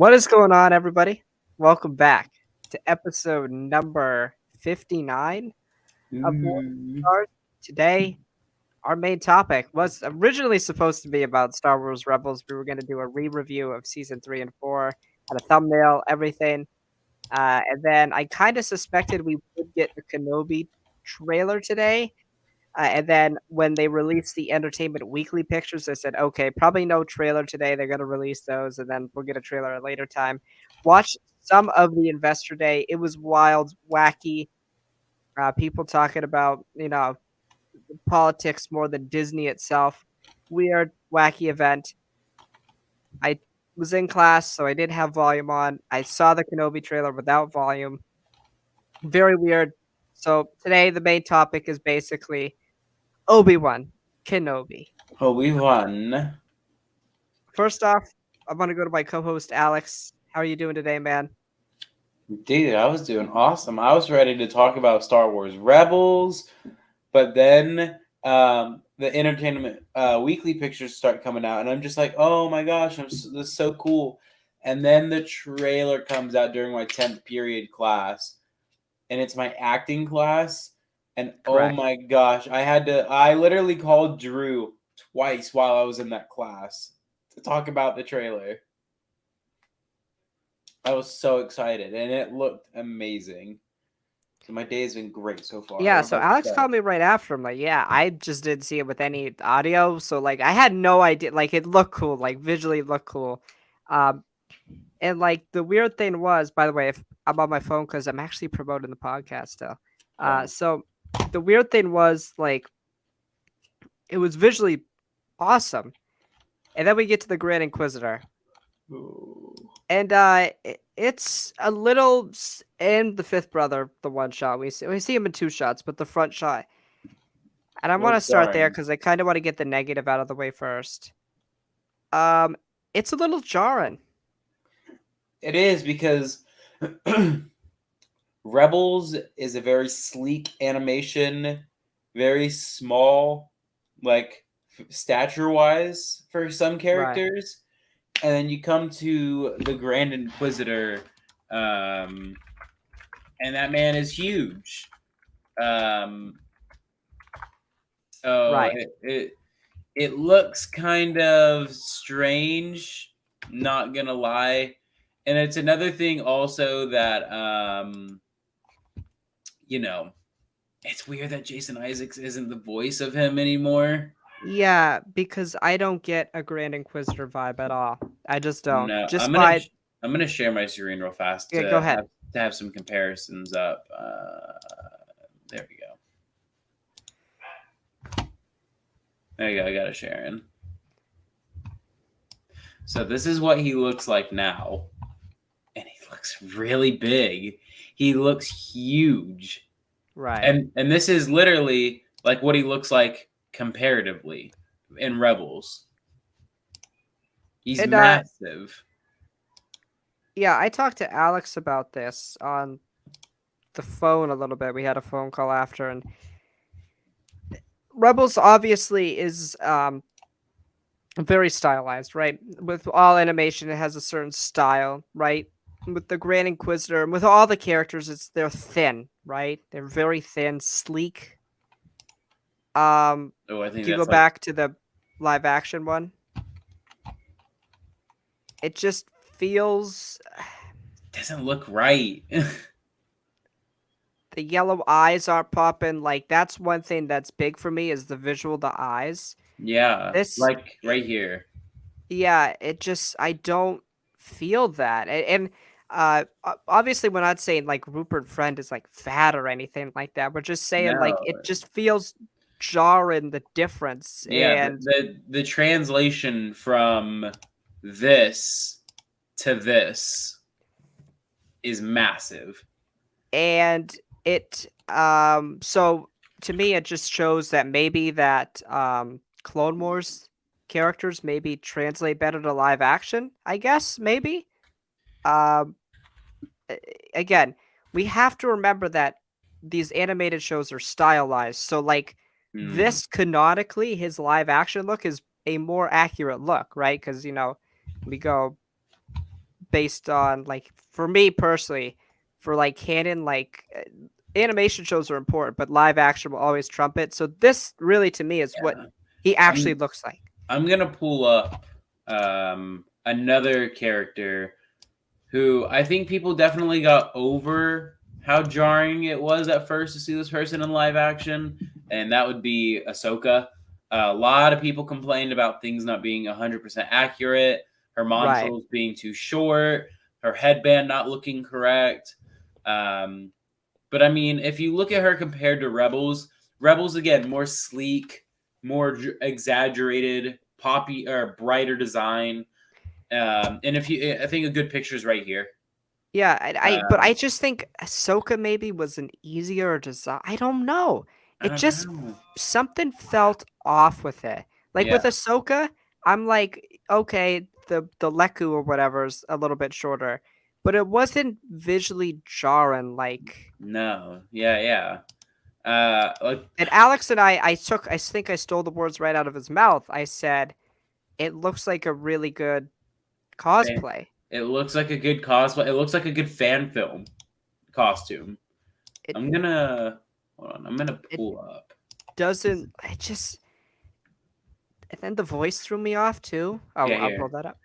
What is going on, everybody? Welcome back to episode number 59 of War Ooh. Stars. Today, our main topic was originally supposed to be about Star Wars Rebels. We were going to do a re-review of season 3 and 4, had a thumbnail, everything. And then I kind of suspected we would get the Kenobi trailer today. And then when they released the Entertainment Weekly pictures, they said, okay, probably no trailer today. They're going to release those, and then we'll get a trailer at a later time. Watch some of the Investor Day. It was wild, wacky. People talking about, politics more than Disney itself. Weird, wacky event. I was in class, so I didn't have volume on. I saw the Kenobi trailer without volume. Very weird. So today, the main topic is basically Obi-Wan Kenobi. Obi-Wan. First off, I want to go to my co-host Alex. How are you doing today, man? Dude, I was doing awesome. I was ready to talk about Star Wars Rebels, but then the Entertainment Weekly pictures start coming out, and I'm just like, oh my gosh, this is so cool. And then the trailer comes out during my 10th period class, and it's my acting class, and oh Correct. my gosh, I literally called Drew twice while I was in that class to talk about the trailer. I was so excited, and it looked amazing. So my day has been great so far. Yeah, What so about Alex yourself? called me right after. I'm like, yeah, I just didn't see it with any audio, so like I had no idea. Like it looked cool, like visually it looked cool. Um, and like the weird thing was, by the way, if I'm on my phone because I'm actually promoting the podcast still. Oh. So the weird thing was like it was visually awesome, and then we get to the Grand Inquisitor, Ooh. and it's a little and the fifth brother, the one shot we see him in two shots, but the front shot, and I want to Well, start there jarring. because I kind of want to get the negative out of the way first. Um, it's a little jarring. It is because Rebels is a very sleek animation, very small, like stature-wise for some Right. characters, and then you come to the Grand Inquisitor, um, and that man is huge. Um, oh, Right. it looks kind of strange, not gonna lie. And it's another thing also that you know, it's weird that Jason Isaacs isn't the voice of him anymore. Yeah, because I don't get a Grand Inquisitor vibe at all. I just don't. No, Just by I'm gonna share my screen real fast yeah, go ahead. to have some comparisons up. There we go. There you go. I got it sharing. So this is what he looks like now, and he looks really big. He looks huge. Right. And this is literally like what he looks like comparatively in Rebels. He's And massive. yeah, I talked to Alex about this on the phone a little bit. We had a phone call after, and Rebels obviously is very stylized, right? With all animation, it has a certain style, right? With the Grand Inquisitor and with all the characters, they're thin, right? They're very thin, sleek. Oh, I think If you go that's like back to the live action one, it just feels doesn't look right. the yellow eyes aren't popping. Like that's one thing that's big for me is the visual, the eyes. Yeah, This, like right here. yeah, it just I don't feel that, and obviously we're not saying like Rupert Friend is like fat or anything like that. We're just saying like No. it just feels jarring the difference, Yeah, and the translation from this to this is massive. and it so to me it just shows that maybe that Clone Wars characters maybe translate better to live action, I guess, maybe. um Again, we have to remember that these animated shows are stylized, so like Mm. this canonically his live action look is a more accurate look, right? Because we go based on like for me personally, for like canon, like animation shows are important, but live action will always trump it. So this really to me is what Yeah. he actually I'm looks like. I'm gonna pull up another character who I think people definitely got over how jarring it was at first to see this person in live action, and that would be Ahsoka. A lot of people complained about things not being 100% accurate, her Right. montrals being too short, her headband not looking correct. Um, but I mean, if you look at her compared to Rebels, Rebels again more sleek, more exaggerated, poppy or brighter design. And if you, I think a good picture is right here. Yeah, but I Um, just think Ahsoka maybe was an easier design. I don't know. I It don't just know. something felt off with it. Like with Yeah, Ahsoka, I'm like, okay, the Leku or whatever is a little bit shorter, but it wasn't visually jarring like. no, yeah. Like And Alex and I think I stole the words right out of his mouth. I said it looks like a really good man, cosplay. it looks like a good cosplay. It looks like a good fan film costume. It I'm gonna hold on. I'm gonna it pull up. doesn't. It just and then the voice threw me off too. Oh, Yeah, I'll pull here. that up.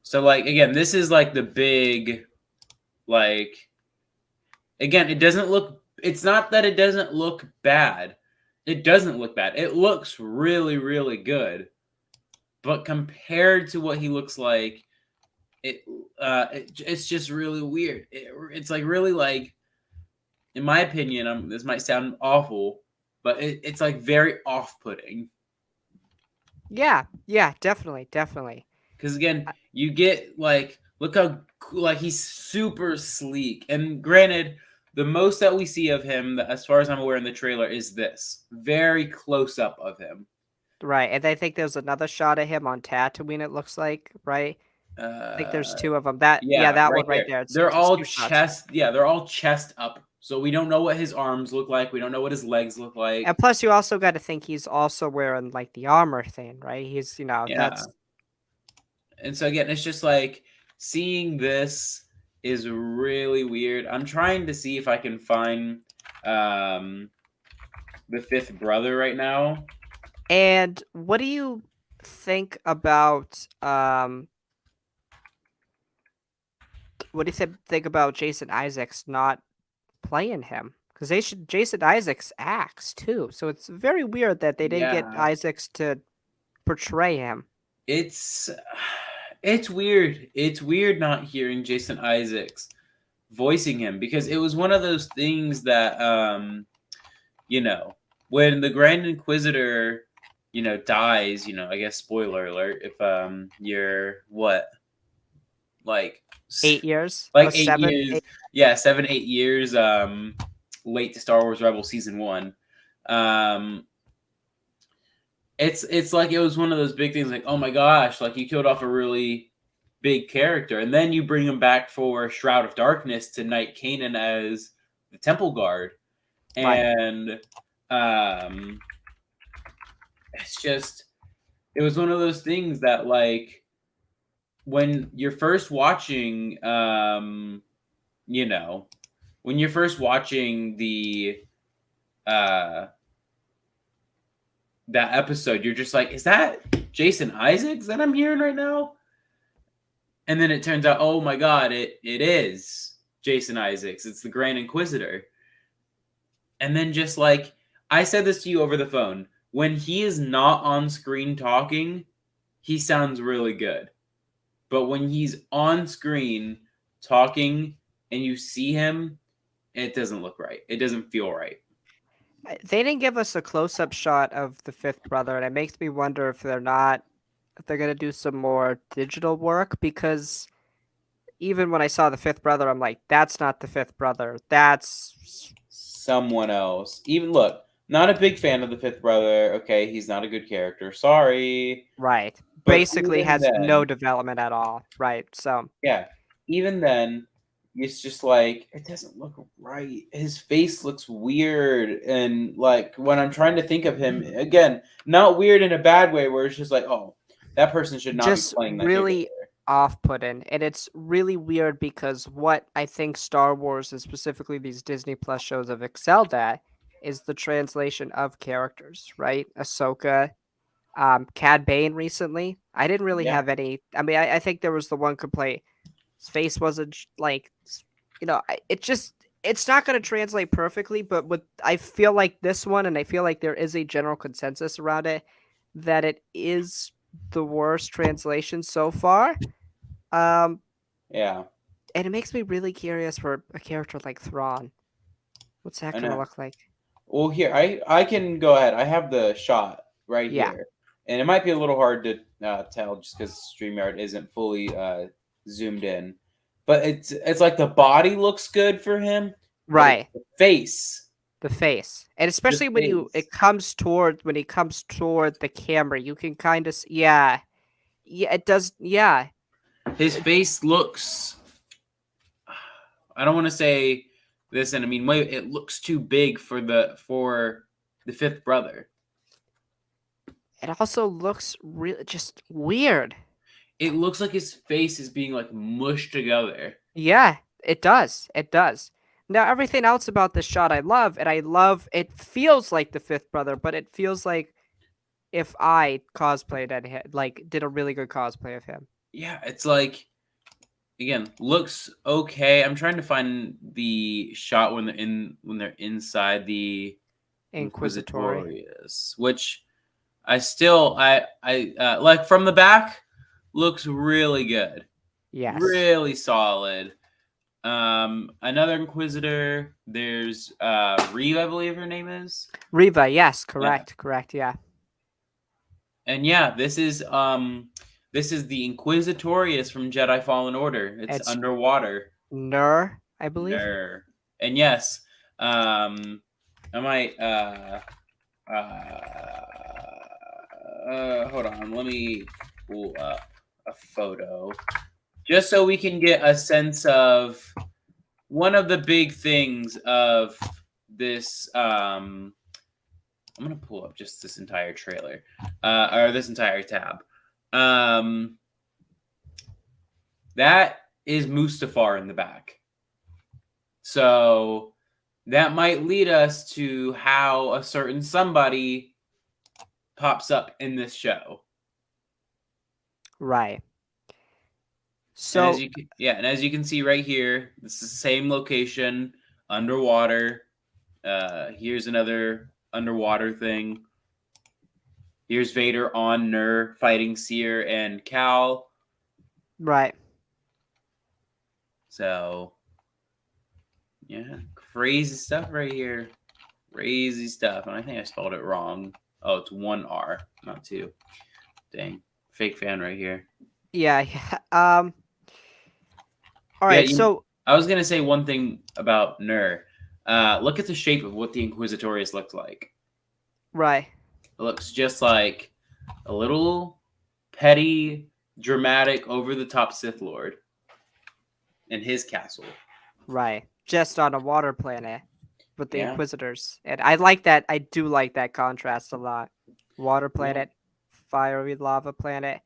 So like again, this is like the big like again. It doesn't look. It's not that it doesn't look bad. It doesn't look bad. It looks really, really good. But compared to what he looks like, it's just really weird. It's like really like, in my opinion, this might sound awful, but it's like very off-putting. Yeah, definitely, definitely. Because again, Uh, you get like look how like he's super sleek. And granted, the most that we see of him, as far as I'm aware in the trailer, is this very close up of him. right, and I think there's another shot of him on Tatooine. It looks like right. I think there's Uh, two of them. That yeah, Yeah, that right one right there. there. They're It's all two shots. chest. Yeah, they're all chest up. So we don't know what his arms look like. We don't know what his legs look like. And plus, you also got to think he's also wearing like the armor thing, right? He's Yeah. that's And so again, it's just like seeing this is really weird. I'm trying to see if I can find um the fifth brother right now. And what do you think about what do you think about Jason Isaacs not playing him? Because they should Jason Isaacs acts too, so it's very weird that they didn't get Yeah. Isaacs to portray him. It's it's weird. It's weird not hearing Jason Isaacs voicing him because it was one of those things that you know, when the Grand Inquisitor, dies, I guess spoiler alert, if you're what, like 8 years, like eight seven, years, 8. yeah, 7, 8 years, late to Star Wars Rebel season one. Um it's like it was one of those big things like, oh my gosh, like you killed off a really big character, and then you bring him back for Shroud of Darkness to Knight Kanan as the Temple Guard. Right. And um it's just it was one of those things that like when you're first watching you know when you're first watching the uh that episode, you're just like, is that Jason Isaacs that I'm hearing right now? And then it turns out, oh my god, it is Jason Isaacs. It's the Grand Inquisitor. And then just like I said this to you over the phone, when he is not on screen talking, he sounds really good. But when he's on screen talking and you see him, it doesn't look right. It doesn't feel right. They didn't give us a close-up shot of the fifth brother, and it makes me wonder if they're gonna do some more digital work because even when I saw the fifth brother, I'm like, that's not the fifth brother. That's Someone else. Even look, not a big fan of the fifth brother. Okay, he's not a good character. Sorry. right. But Basically even has no then, development at all. Right. So yeah, even then, it's just like it doesn't look right. His face looks weird, and like when I'm trying to think of him again, not weird in a bad way, where it's just like, oh, that person should not be just playing that character. off-putting, and it's really weird because what I think Star Wars and specifically these Disney Plus shows have excelled at is the translation of characters, right? Ahsoka, Cad Bane recently. I didn't really Yeah, have any. I mean, I think there was the one complaint. His face wasn't like, it just it's not going to translate perfectly. But with I feel like this one, and I feel like there is a general consensus around it that it is the worst translation so far. Um, yeah, and it makes me really curious for a character like Thrawn. What's that I gonna know. look like? Well, here I can go ahead. I have the shot right Yeah, here, and it might be a little hard to tell just because Streamyard isn't fully zoomed in, but it's like the body looks good for him, but it's right. the face, The face, and the especially when you face. it comes toward when he comes toward the camera, you can kind of yeah, yeah, it does, yeah, His face looks. I don't want to say this, and I mean, wait, it looks too big for the fifth brother. it also looks really just weird. It looks like his face is being like mushed together. Yeah, it does. It does. Now everything else about this shot I love, and I love it feels like the fifth brother, but it feels like if I cosplayed at him, like did a really good cosplay of him. Yeah, it's like again looks okay. I'm trying to find the shot when they're inside the Inquisitory. Inquisitorius, which I like from the back looks really good, Yes. really solid. Another Inquisitor. There's Reeve, I believe her name is. Riva, yes, Yeah, correct, correct, yeah. and yeah, this is the Inquisitorius from Jedi Fallen Order. It's It's underwater. Nur, I believe. Ner. And yes, I might hold on, let me pull up a photo just so we can get a sense of one of the big things of this I'm gonna pull up just this entire trailer, or this entire tab. Um, that is Mustafar in the back. So that might lead us to how a certain somebody pops up in this show. Right. And as So, you can, yeah, and as you can see right here, this is the same location underwater. Here's another underwater thing. Here's Vader on Nur fighting Seer and Cal. right. So yeah, crazy stuff right here. Crazy stuff. And I think I spelled it wrong. Oh, it's one R, not two. Dang. Fake fan right here. Yeah, yeah. All Yeah, right. So, I was gonna say one thing about Nur. Look at the shape of what the Inquisitorius looked like. right, It looks just like a little petty, dramatic, over the top Sith Lord in his castle. right. Just on a water planet with the Yeah. Inquisitors, and I like that. I do like that contrast a lot. Water Yeah. planet, fiery lava planet.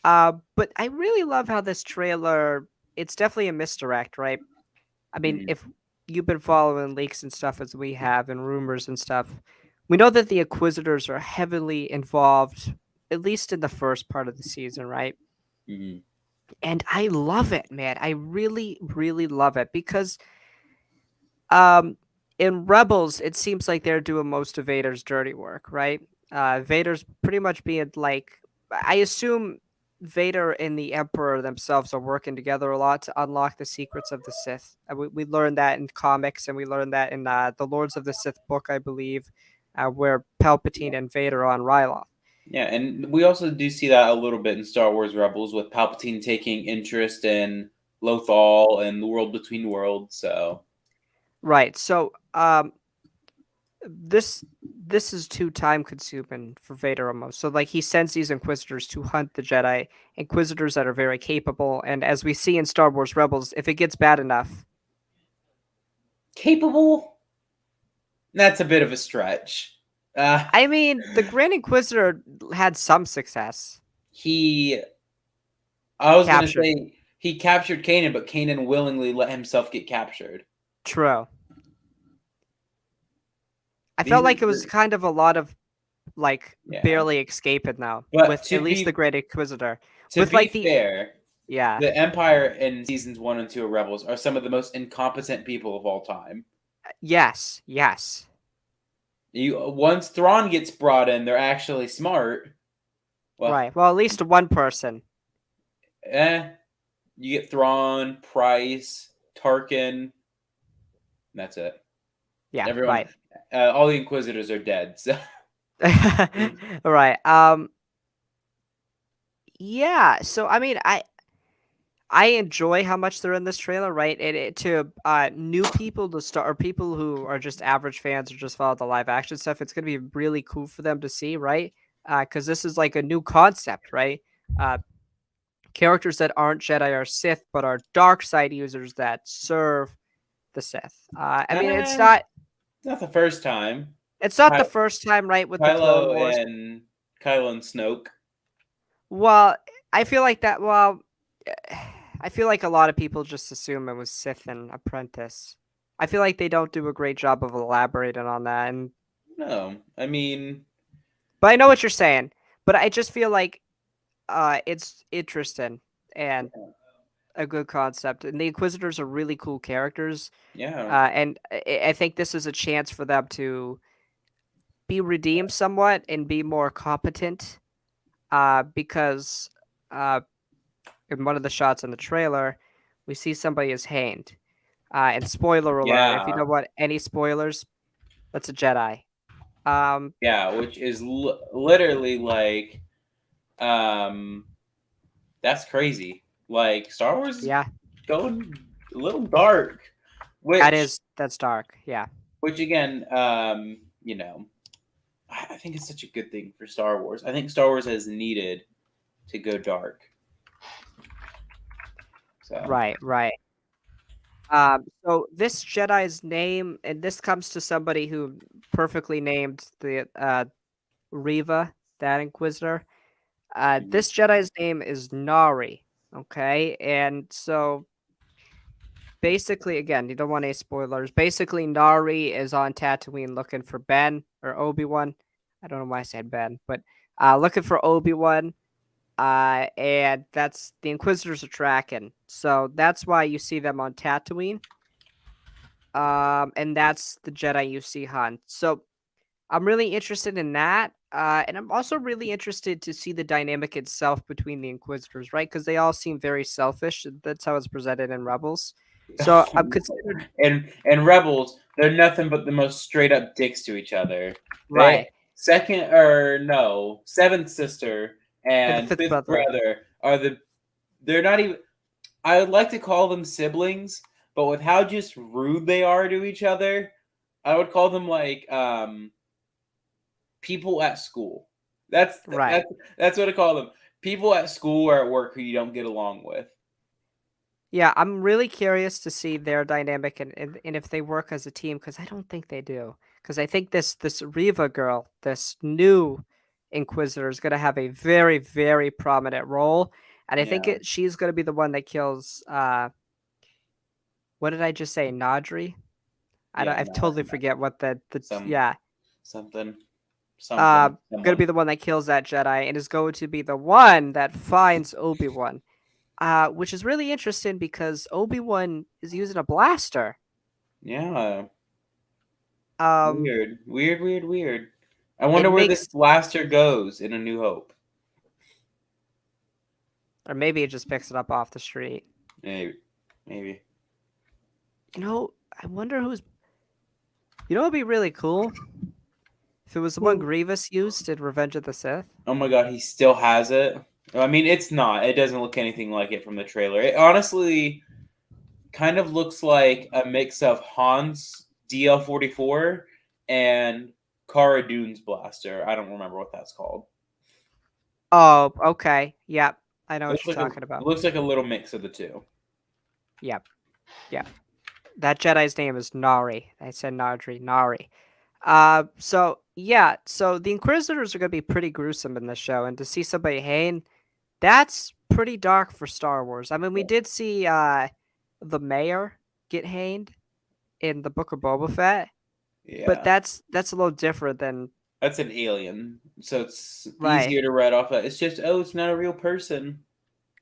But I really love how this trailer. It's definitely a misdirect, right? I mean, Mhm. if you've been following leaks and stuff as we have and rumors and stuff, we know that the Inquisitors are heavily involved, at least in the first part of the season, right? Mhm. And I love it, man. I really, really love it because um in Rebels, it seems like they're doing most of Vader's dirty work, right? Vader's pretty much being like I assume Vader and the Emperor themselves are working together a lot to unlock the secrets of the Sith. We learned that in comics, and we learned that in the Lords of the Sith book, I believe, where Palpatine and Vader are on Ryloth. Yeah, and we also do see that a little bit in Star Wars Rebels with Palpatine taking interest in Lothal and the world between worlds. So Right. So, this this is too time consuming for Vader almost. So like he sends these Inquisitors to hunt the Jedi, Inquisitors that are very capable, and as we see in Star Wars Rebels, if it gets bad enough, capable? That's a bit of a stretch. Uh, I mean, the Grand Inquisitor had some success. he I was gonna captured. say he captured Kanan, but Kanan willingly let himself get captured. True. I These felt are like it was kind of a lot of like yeah. barely escaping now But with at least the Great Inquisitor. to With be like the fair, yeah, the Empire in seasons 1 and 2 of Rebels are some of the most incompetent people of all time. yes, yes, You once Thrawn gets brought in, they're actually smart. Well, right. Well, at least one person. eh, you get Thrawn, Price, Tarkin. That's it. Yeah, Everyone, right. all the Inquisitors are dead. So Right. Yeah. So I mean, I enjoy how much they're in this trailer, right? To new people to start, or people who are just average fans or just follow the live action stuff, it's gonna be really cool for them to see, right? Because this is like a new concept, right? Uh, Characters that aren't Jedi or Sith, but are dark side users that serve the Sith. I mean, eh, not the first time. it's not the Ky- first time, right? With the Clone Kylo Wars. and Kylo and Snoke. Well, I feel like that. Well, I feel like a lot of people just assume it was Sith and Apprentice. I feel like they don't do a great job of elaborating on that, and No, I mean, but I know what you're saying. But I just feel like it's interesting and a good concept, and the Inquisitors are really cool characters. yeah, And I think this is a chance for them to be redeemed somewhat and be more competent. Because uh, in one of the shots in the trailer, we see somebody is hanged. And spoiler alert, if you yeah, don't want any spoilers, that's a Jedi. Um, yeah, which is literally like, um, that's crazy. Like Star Wars is yeah, going a little dark, which, that's dark. Yeah, again, you know, I think it's such a good thing for Star Wars. I think Star Wars has needed to go dark. So right, right. So this Jedi's name, and this comes to somebody who perfectly named the Riva, that Inquisitor. mhm. This Jedi's name is Nari. Okay, and so basically, again, you don't want any spoilers. Basically, Nari is on Tatooine looking for Ben or Obi-Wan. I don't know why I said Ben, but looking for Obi-Wan. And that's the Inquisitors are tracking. So that's why you see them on Tatooine. And that's the Jedi you see hunt. So I'm really interested in that. And I'm also really interested to see the dynamic itself between the Inquisitors, right? Because they all seem very selfish. That's how it's presented in Rebels. So I'm considered And Rebels, they're nothing but the most straight up dicks to each other. They right. second or no seventh sister And the and fifth fifth brother. brother are the they're not even. I would like to call them siblings, but with how just rude they are to each other, I would call them like people at school. That's Right. that's that's what I call them. People at school or at work who you don't get along with. Yeah, I'm really curious to see their dynamic and if they work as a team because I don't think they do. Because I think this Riva girl, this new Inquisitor, is gonna have a very, very prominent role. And I think Yeah, she's gonna be the one that kills what did I just say? Nadri? yeah, I no, totally forget what the some yeah. something, something, Gonna be someone. the one that kills that Jedi and is going to be the one that finds Obi-Wan. Which is really interesting because Obi-Wan is using a blaster. Yeah, Um, weird, weird, weird, weird. I it wonder where this makes blaster goes in A New Hope. or maybe it just picks it up off the street. Maybe, maybe. I wonder who's. It'd be really cool if it was the one Who? Grievous used in Revenge of the Sith. Oh my god, he still has it. I mean, it's not. It doesn't look anything like it from the trailer. It honestly kind of looks like a mix of Han's DL-44 and Cara Dune's blaster. I don't remember what that's called. Oh, okay. Yep, I know It what looks you're like a talking about. little mix of the two. Yep, yep. That Jedi's name is Nari. I said Nadri, Nari. So yeah, so the Inquisitors are gonna be pretty gruesome in this show, and to see somebody hang, That's pretty dark for Star Wars. I mean, we did see the mayor get hanged in the Book of Boba Fett, but Yeah. that's a little different than That's an alien. So it's right, easier to write off that. It's just, oh, it's not a real person.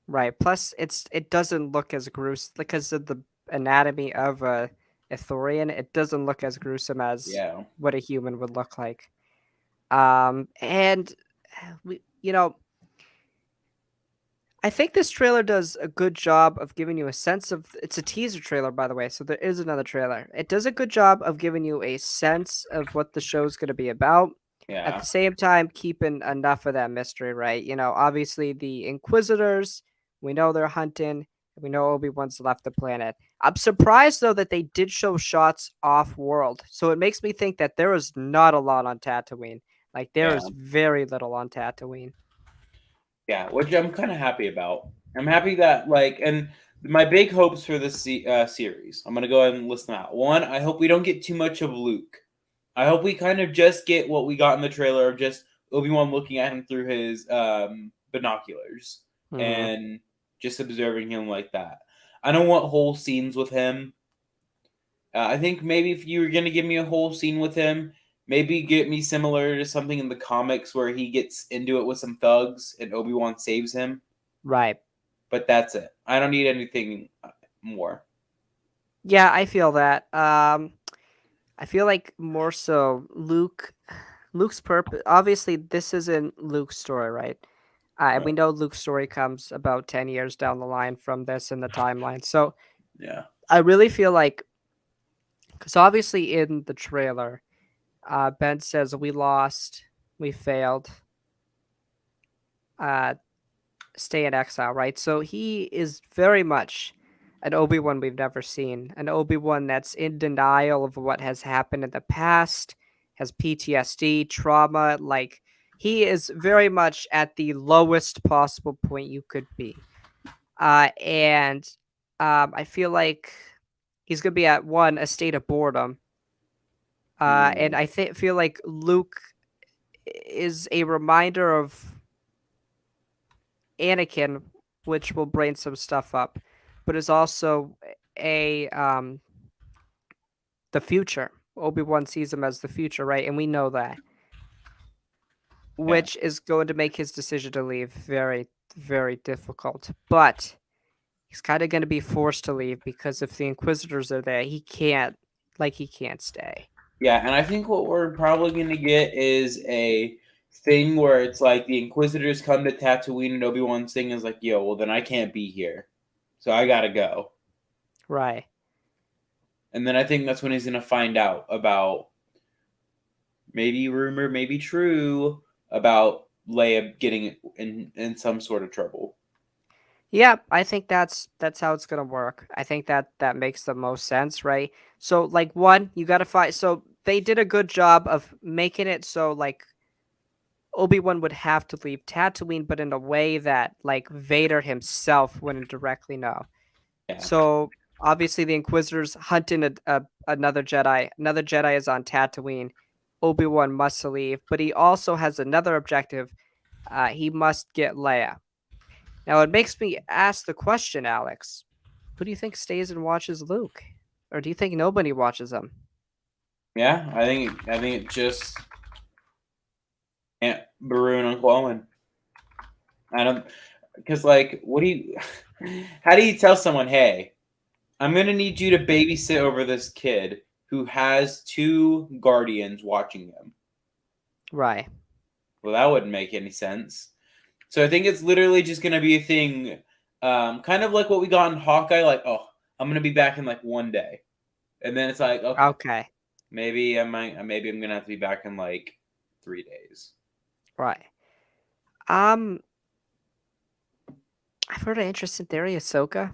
right. Plus, it doesn't look as gruesome because of the anatomy of a Ithorian. It doesn't look as gruesome as Yeah. what a human would look like. And we, I think this trailer does a good job of giving you a sense of it's a teaser trailer, by the way, so there is another trailer. It does a good job of giving you a sense of what the show's going to be about. At Yeah. the same time, keeping enough of that mystery, right? Obviously the Inquisitors, we know they're hunting, we know Obi-Wan's left the planet. I'm surprised though that they did show shots off world. So it makes me think that there is not a lot on Tatooine. Like there Yeah. is very little on Tatooine. Yeah. Which I'm kind of happy about. I'm happy that, like, and my big hopes for this series, I'm going to go ahead and list them out. One, I hope we don't get too much of Luke. I hope we kind of just get what we got in the trailer of just Obi-Wan looking at him through his binoculars Mhm. and just observing him like that. I don't want whole scenes with him. I think maybe if you were going to give me a whole scene with him, maybe get me similar to something in the comics where he gets into it with some thugs and Obi-Wan saves him. Right. But that's it. I don't need anything more. Yeah, I feel that. I feel like more so Luke's purpose. Obviously, this isn't Luke's story, right? And we Right. know Luke's story comes about 10 years down the line from this in the timeline. So Yeah. I really feel like, because obviously in the trailer, Ben says we lost, we failed, uh, stay in exile, right? So he is very much an Obi-Wan we've never seen, an Obi-Wan that's in denial of what has happened in the past, has PTSD, trauma. Like he is very much at the lowest possible point you could be. And I feel like he's gonna be at one a state of boredom. And Mm. I feel like Luke is a reminder of Anakin, which will bring some stuff up, but is also a the future. Obi-Wan sees him as the future, right? And we know that, Yeah. which is going to make his decision to leave very, very difficult. But he's kind of going to be forced to leave because if the Inquisitors are there, he can't stay. Yeah, and I think what we're probably going to get is a thing where it's like the Inquisitors come to Tatooine and Obi-Wan's thing is like, yo, well, then I can't be here. So I got to go. Right. And then I think that's when he's going to find out about maybe rumor, maybe true, about Leia getting in some sort of trouble. Yeah, I think that's how it's gonna work. I think that makes the most sense, right? So like one, you gotta find so they did a good job of making it so like Obi-Wan would have to leave Tatooine, but in a way that like Vader himself wouldn't directly know. Yeah. So obviously the Inquisitors hunting another Jedi. Another Jedi is on Tatooine. Obi-Wan must leave, but he also has another objective. He must get Leia. Now it makes me ask the question, Alex. Who do you think stays and watches Luke? Or do you think nobody watches him? Yeah, I think it just Aunt Beru and Uncle Owen. I don't because like what do you how do you tell someone, hey, I'm gonna need you to babysit over this kid who has two guardians watching them. Right. Well, that wouldn't make any sense. So I think it's literally just gonna be a thing, kind of like what we got in Hawkeye. Like, oh, I'm gonna be back in like one day, and then it's like, okay, Okay. maybe I'm gonna have to be back in like 3 days. Right. I've heard an interesting theory, Ahsoka.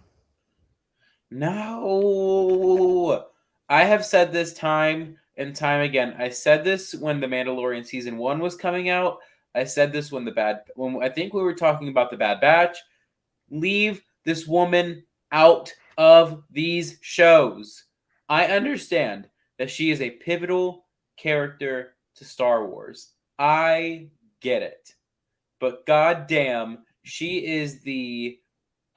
No, I have said this time and time again. I said this when The Mandalorian season 1 was coming out. I said this when I think we were talking about the Bad Batch. Leave this woman out of these shows. I understand that she is a pivotal character to Star Wars. I get it. But goddamn, She is the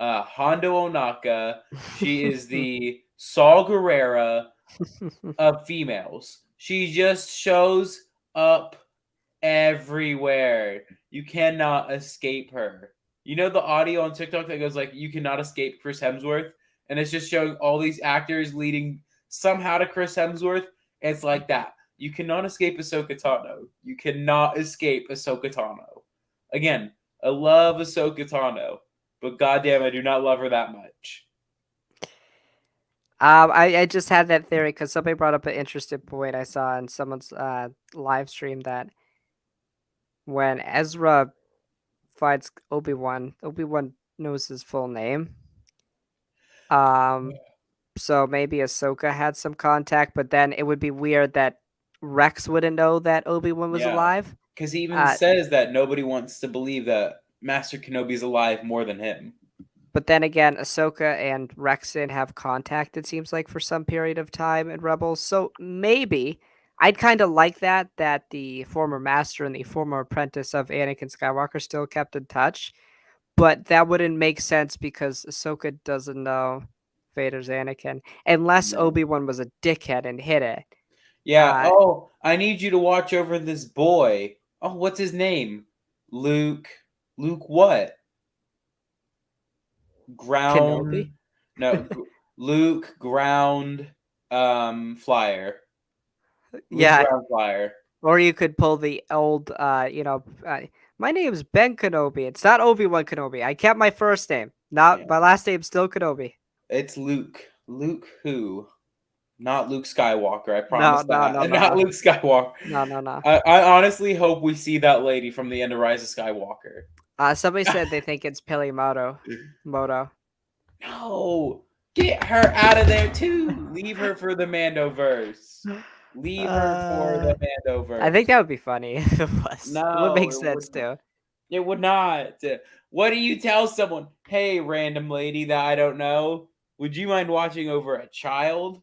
Hondo Onaka. She is the Saul Guerrera of females. She just shows up everywhere. You cannot escape her. You know the audio on TikTok that goes like, "You cannot escape Chris Hemsworth," and it's just showing all these actors leading somehow to Chris Hemsworth. It's like that. You cannot escape Ahsoka Tano. You cannot escape Ahsoka Tano. Again, I love Ahsoka Tano, but goddamn, I do not love her that much. I just had that theory because somebody brought up an interesting point I saw in someone's live stream that when Ezra fights Obi-Wan, Obi-Wan knows his full name. So maybe Ahsoka had some contact, but then it would be weird that Rex wouldn't know that Obi-Wan was Yeah, alive. because he even Uh, says that nobody wants to believe that Master Kenobi's alive more than him. but then again, Ahsoka and Rex didn't have contact, it seems like, for some period of time in Rebels. So maybe I'd kind of like that the former master and the former apprentice of Anakin Skywalker still kept in touch. But that wouldn't make sense because Ahsoka doesn't know Vader's Anakin unless No. Obi-Wan was a dickhead and hid it. Yeah. Uh, Oh, I need you to watch over this boy. Oh, what's his name? Luke. Luke what? Kenobi? Ground. No, Luke Ground. Flyer. Luke Yeah, Ground Flyer. or you could pull the old, my name is Ben Kenobi. It's not Obi-Wan Kenobi. I kept my first name. Not Yeah. my last name's still Kenobi. It's Luke. Luke who? Not Luke Skywalker. I No, promise no, that. no, Not no, Luke Skywalker. no, no, no. I honestly hope we see that lady from the end of Rise of Skywalker. Somebody said they think it's Peli Moto. No, get her out of there too. Leave her for the Mandoverse. Leave her for the I think Mandoverse. that would be funny if it was. It would No, make it would sense not. too. It would not. What do you tell someone? Hey, random lady that I don't know. Would you mind watching over a child?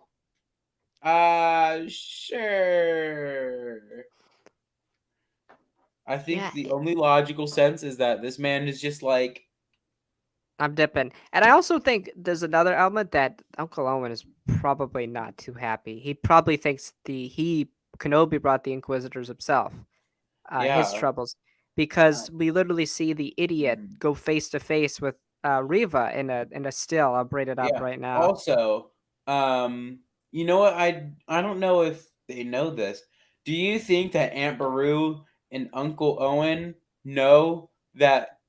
Sure. I Yeah, think the only logical sense is that this man is just like, I'm dipping. And I also think there's another element that Uncle Owen is probably not too happy. He probably thinks Kenobi brought the Inquisitors himself, his yeah. troubles, because we literally see the idiot Mhm. go face to face with Riva in a still. I'll bring it up Yeah. right now. Also, you know what? I don't know if they know this. Do you think that Aunt Beru and Uncle Owen know that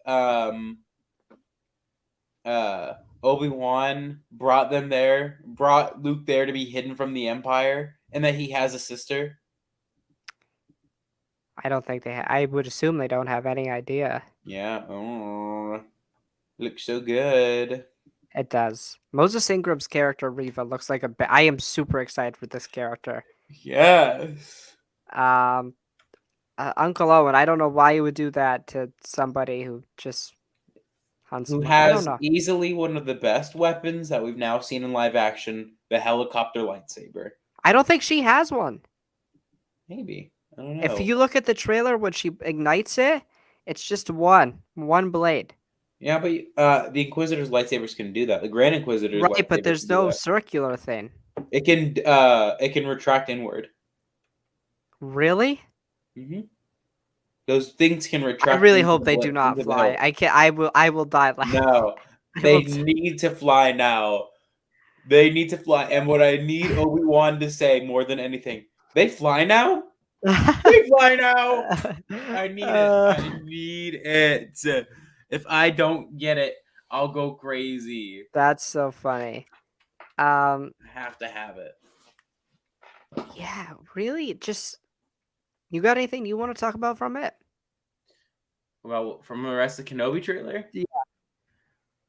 Obi-Wan brought Luke there to be hidden from the Empire, and that he has a sister? I don't think I would assume they don't have any idea. Yeah. Oh, looks so good. It does. Moses Ingram's character Riva looks like I am super excited for this character. Yes. Um, Uncle Owen, I don't know why you would do that to somebody who just hunts Who him. I don't has know. easily one of the best weapons that we've now seen in live action, the helicopter lightsaber. I don't think she has one. Maybe. I don't If know. you look at the trailer when she ignites it, it's just one blade. Yeah, but the Inquisitor's lightsabers can do that. The Grand Inquisitor's Right, but lightsaber can there's do no that. circular thing. It can retract inward. Really? Hmm. Those things can I retract really into hope they do not into the fly. hilt. I can't. I will die laughing. No, I will. they need to fly now. They need to fly. And what I need Obi-Wan to say more than anything, they fly now? They fly now! I need it. I need it. If I don't get it, I'll go crazy. That's so funny. Um, I have to have it. yeah, really. Just you got anything you want to talk about from it? Well, from the rest of the Kenobi trailer, Yeah.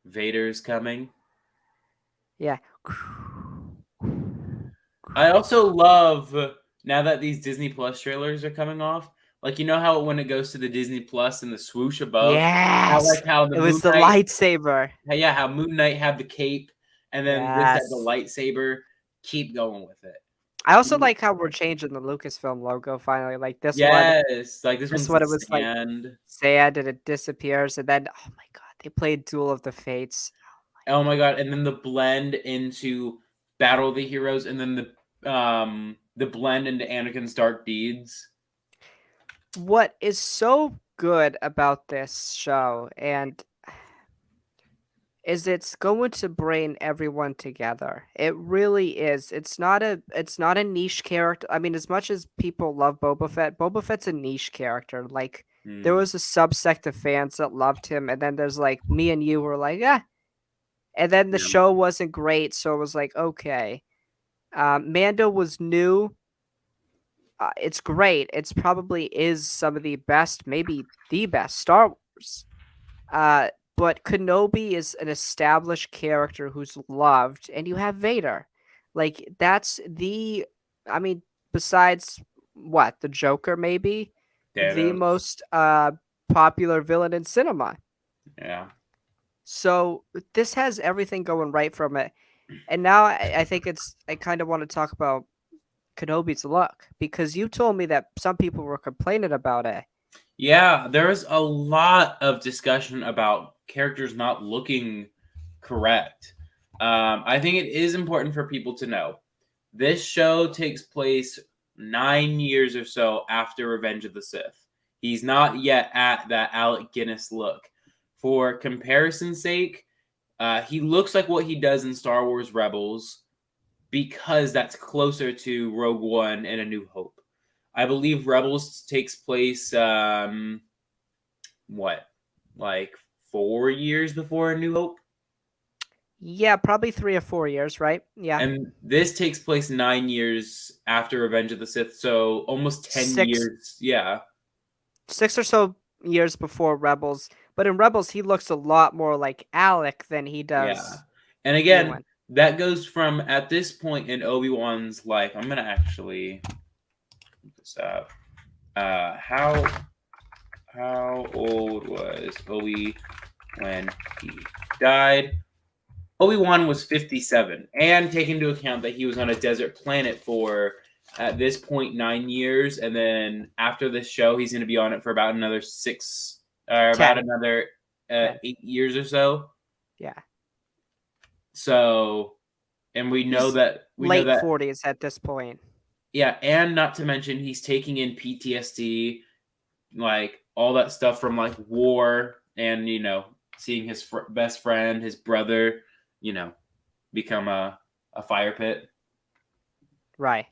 Vader's coming. Yeah. I also love now that these Disney Plus trailers are coming off. Like, you know how when it goes to the Disney Plus and the swoosh above, Yes. how the It was Moon the Knight, lightsaber. yeah, how Moon Knight had the cape, and then this had the Yes. lightsaber. Keep going with it. I also like how we're changing the Lucasfilm logo finally. Like Yes, like this this one's the one, it was like sand. sand and it disappears, and then oh my god, they played Duel of the Fates. Oh my god, and then the blend into Battle of the Heroes, and then the blend into Anakin's Dark Deeds. What is so good about this show and is it's going to bring everyone together. It really is. It's not a niche character. I mean, as much as people love Boba Fett's a niche character. Like there Hmm. was a subsect of fans that loved him, and then there's like me and you were like, yeah. And then the Yeah. show wasn't great, so it was like, okay. Mando was new. It's great. It's probably is some of the best, maybe the best Star Wars. Uh, but Kenobi is an established character who's loved, and you have Vader. Like that's the, I mean, besides what the Joker, maybe the Thanos. most popular villain in cinema. Yeah. So this has everything going right from it. And now I think I kind of want to talk about Kenobi's look because you told me that some people were complaining about it. Yeah, there's a lot of discussion about characters not looking correct. I think it is important for people to know this show takes place 9 years or so after Revenge of the Sith. He's not yet at that Alec Guinness look. For comparison's sake, he looks like what he does in Star Wars Rebels because that's closer to Rogue One and A New Hope. I believe Rebels takes place what, like 4 years before A New Hope, Yeah, probably 3 or 4 years, right? Yeah, and this takes place 9 years after Revenge of the Sith, so almost 6 10 years. Yeah, 6 or so years before Rebels. But in Rebels, he looks a lot more like Alec than he yeah. does And again, Ewan. that goes from at this point in Obi-Wan's life. I'm gonna actually look this up. How old was Obi when he died? Obi-Wan was 57, and take into account that he was on a desert planet for at this point 9 years, and then after this show, he's going to be on it for about another six, or about 10. another 10. 8 years or so. Yeah. So, and we know He's that late 40s at this point. yeah, and not to mention he's taking in PTSD, like all that stuff from like war, and seeing his best friend, his brother, you know, become a fire pit. Right.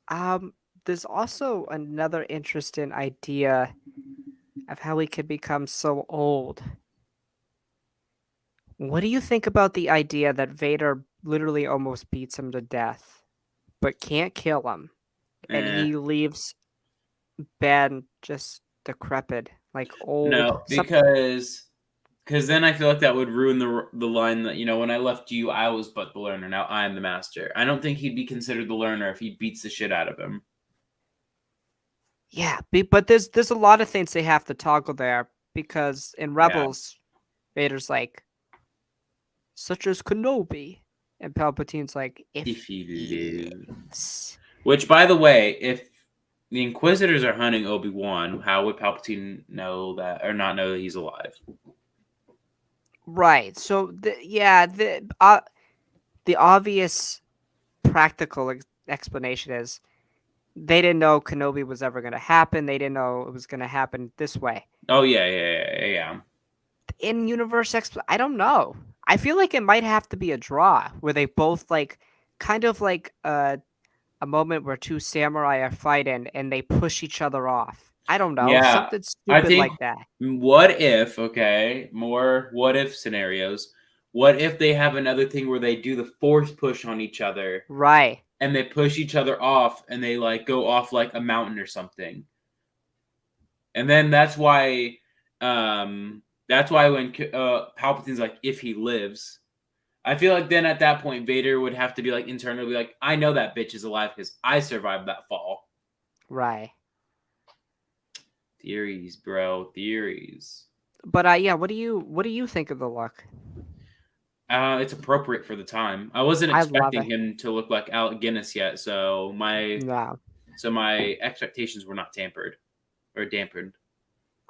Um, there's also another interesting idea of how he could become so old. What do you think about the idea that Vader literally almost beats him to death, but can't kill him, and Eh. he leaves Ben just decrepit, like old? No, because then I feel like that would ruin the line that when I left you, I was but the learner. Now I am the master. I don't think he'd be considered the learner if he beats the shit out of him. Yeah, but there's a lot of things they have to toggle there because in Yeah, Rebels, Vader's like, such as Kenobi, and Palpatine's like, if if he he lives. lives. Which, by the way, if the Inquisitors are hunting Obi-Wan, how would Palpatine know that or not know that he's alive? Right. So the obvious practical explanation is they didn't know Kenobi was ever going to happen. They didn't know it was going to happen this way. Oh yeah. In universe I don't know. I feel like it might have to be a draw where they both like kind of like a moment where two samurai are fighting and they push each other off. I don't know, Yeah, something I stupid think like that. what if, okay, more what if scenarios. What if they have another thing where they do the force push on each other Right. and they push each other off and they like go off like a mountain or something. And then that's why when Palpatine's like if he lives, I feel like then at that point Vader would have to be like internally be like I know that bitch is alive because I survived that fall. Right. Theories, bro, theories. But yeah, what do you think of the look? It's appropriate for the time. I wasn't I love expecting it. him to look like Alec Guinness yet, so No, my expectations were not tampered or dampened.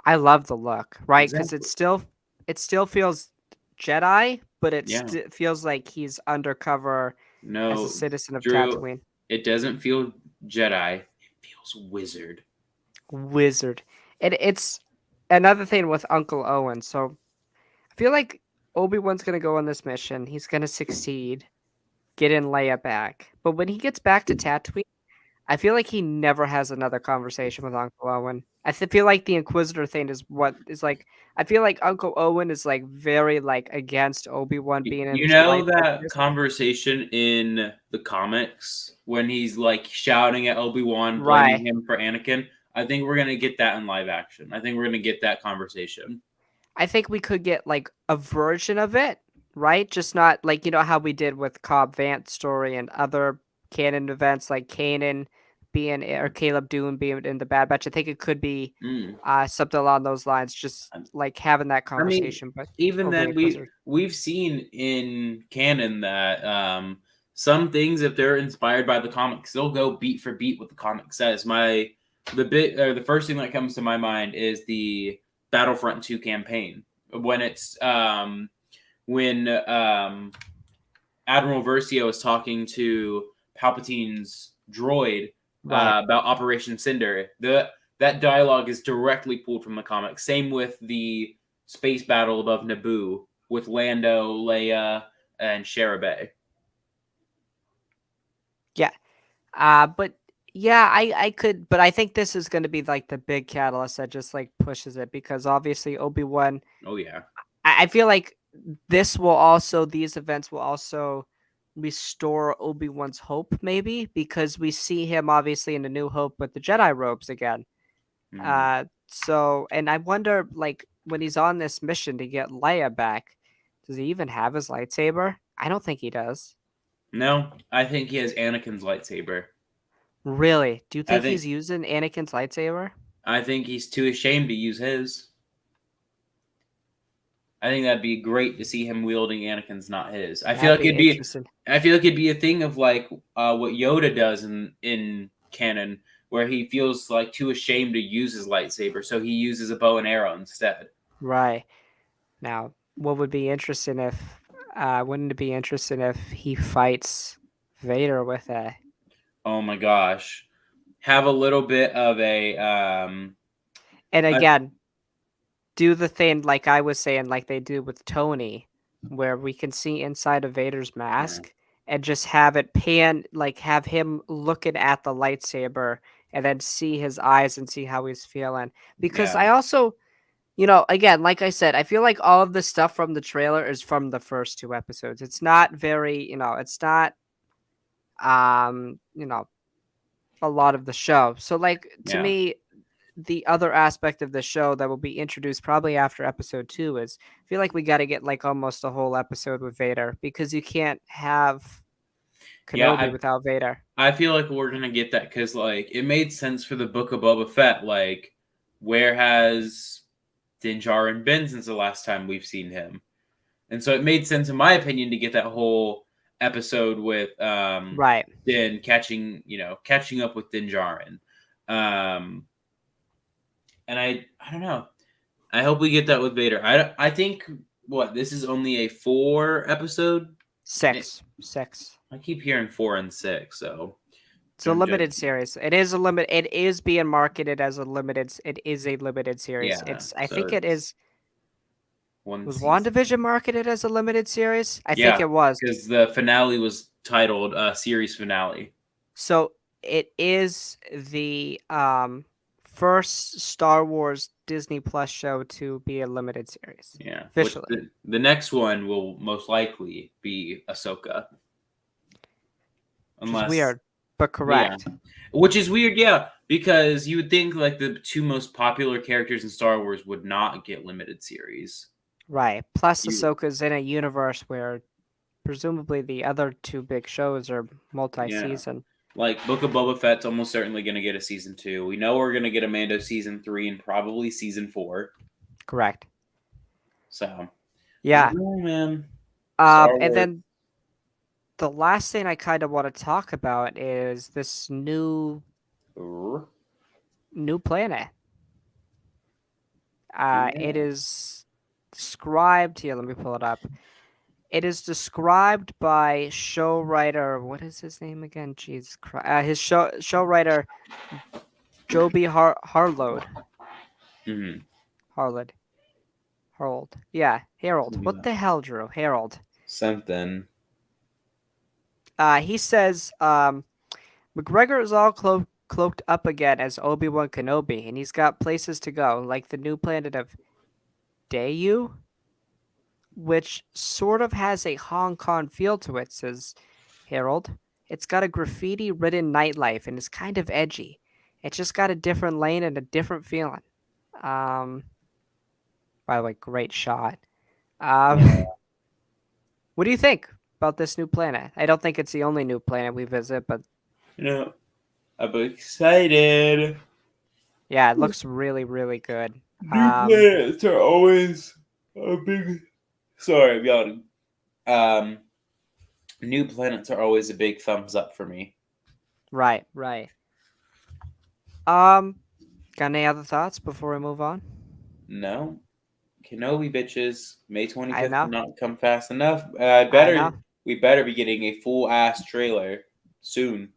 I love the look, right? Because Exactly. it still feels Jedi, but Yeah. feels like he's undercover as a No, citizen of Drew, Tatooine. it doesn't feel Jedi. It feels wizard. Wizard. It's another thing with Uncle Owen. So I feel like Obi-Wan's gonna go on this mission. He's gonna succeed, get in Leia back. But when he gets back to Tatooine, I feel like he never has another conversation with Uncle Owen. Feel like the Inquisitor thing is what is like. I feel like Uncle Owen is like very like against Obi-Wan being in You this know flight that simulator. conversation in the comics when he's like shouting at Obi-Wan, blaming Right. him for Anakin? I think we're gonna get that in live action. I think we're gonna get that conversation. I think we could get like a version of it, right? Just not like how we did with Cobb Vanth's story and other canon events like Kanan being or Caleb Dune being in the Bad Batch. I think it could be Mm. something along those lines, just like having that I mean, conversation, but even over the then, Inquisitor. we've seen in canon that some things, if they're inspired by the comics, they'll go beat for beat what the comic says. The first thing that comes to my mind is the Battlefront 2 campaign when it's when Admiral Versio is talking to Palpatine's droid Right. about Operation Cinder. That dialogue is directly pulled from the comic. Same with the space battle above Naboo with Lando, Leia, and Shara. Yeah. But yeah, I could, but I think this is going to be like the big catalyst that just like pushes it because obviously Obi-Wan, Oh yeah, I feel like these events will also restore Obi-Wan's hope maybe because we see him obviously in the New Hope with the Jedi robes again. mm. And I wonder like when he's on this mission to get Leia back, does he even have his lightsaber? I don't think he does. No, I think he has Anakin's lightsaber. Really? Do you I think think he's using Anakin's lightsaber? I think he's too ashamed to use his. I think that'd be great to see him wielding Anakin's, not his. That'd be interesting. I feel like it'd be a thing of like what Yoda does in canon, where he feels like too ashamed to use his lightsaber, so he uses a bow and arrow instead. Right. Now, what would be interesting if wouldn't it be interesting if he fights Vader with a Oh my gosh, have a little bit of and a again, do the thing like I was saying, like they do with Tony, where we can see inside of Vader's yeah, mask and just have it pan, like have him looking at the lightsaber and then see his eyes and see how he's feeling. Because yeah, I also, again, like I said, I feel like all of the stuff from the trailer is from the first two episodes. It's not very, it's not, um, you know, a lot of the show. So, like, to yeah. me, the other aspect of the show that will be introduced probably after episode 2 is I feel like we got to get like almost a whole episode with Vader because you can't have Yeah, Kenobi without Vader. I feel like we're gonna get that because like it made sense for the Book of Boba Fett. Like, where has Din Djarin been since the last time we've seen him? And so it made sense, in my opinion, to get that whole episode with Right. Din catching up with Din Djarin. Um, and I don't know. I hope we get that with Vader. I think what this is only a 4 episode. Six. Six. I keep hearing 4 and 6, so It's a don't judge limited me. series. It is being marketed as a limited. It is a limited series. Yeah, It's. I so think it it's is. one Was season. WandaVision marketed as a limited series? I think Yeah, it was. because the finale was titled series finale. So it is the first Star Wars Disney Plus show to be a limited series Yeah, which officially, the next one will most likely be Ahsoka, which is unless weird but yeah, correct. which is weird. Yeah, because you would think like the two most popular characters in Star Wars would not get limited series. Right. Plus, You Ahsoka's in a universe where presumably the other two big shows are yeah. multi-season. Like Book of Boba Fett's almost certainly going to get a season 2. We know we're going to get a Mando season 3 and probably season 4. Correct. So I Yeah. don't know, man. Star And Wars. then the last thing I kind of want to talk about is this new planet. It Yeah. is described here. Let me pull it up. It is described by show writer. What is his name again? Jesus Christ. His show writer Joby Harload. Mm-hmm. Harlod. Harold. Yeah, Harold. What the hell, Drew? Harold. Something. He says McGregor is all cloaked up again as Obi-Wan Kenobi, and he's got places to go, like the new planet of Dayu, which sort of has a Hong Kong feel to it, says Harold. It's got a graffiti-ridden nightlife, and it's kind of edgy. It's just got a different lane and a different feeling. Um, by the way, great shot. Um, Yeah. what do you think about this new planet? I don't think it's the only new planet we visit, but You know, I'm excited. yeah, it looks really, really good. New Um, planets are always a big. Sorry, I'm yawning. Um, New planets are always a big thumbs up for me. right, right. Um, got any other thoughts before we move on? No, Kenobi bitches. May I 25th know, cannot come fast enough. I know. We better be getting a full ass trailer soon.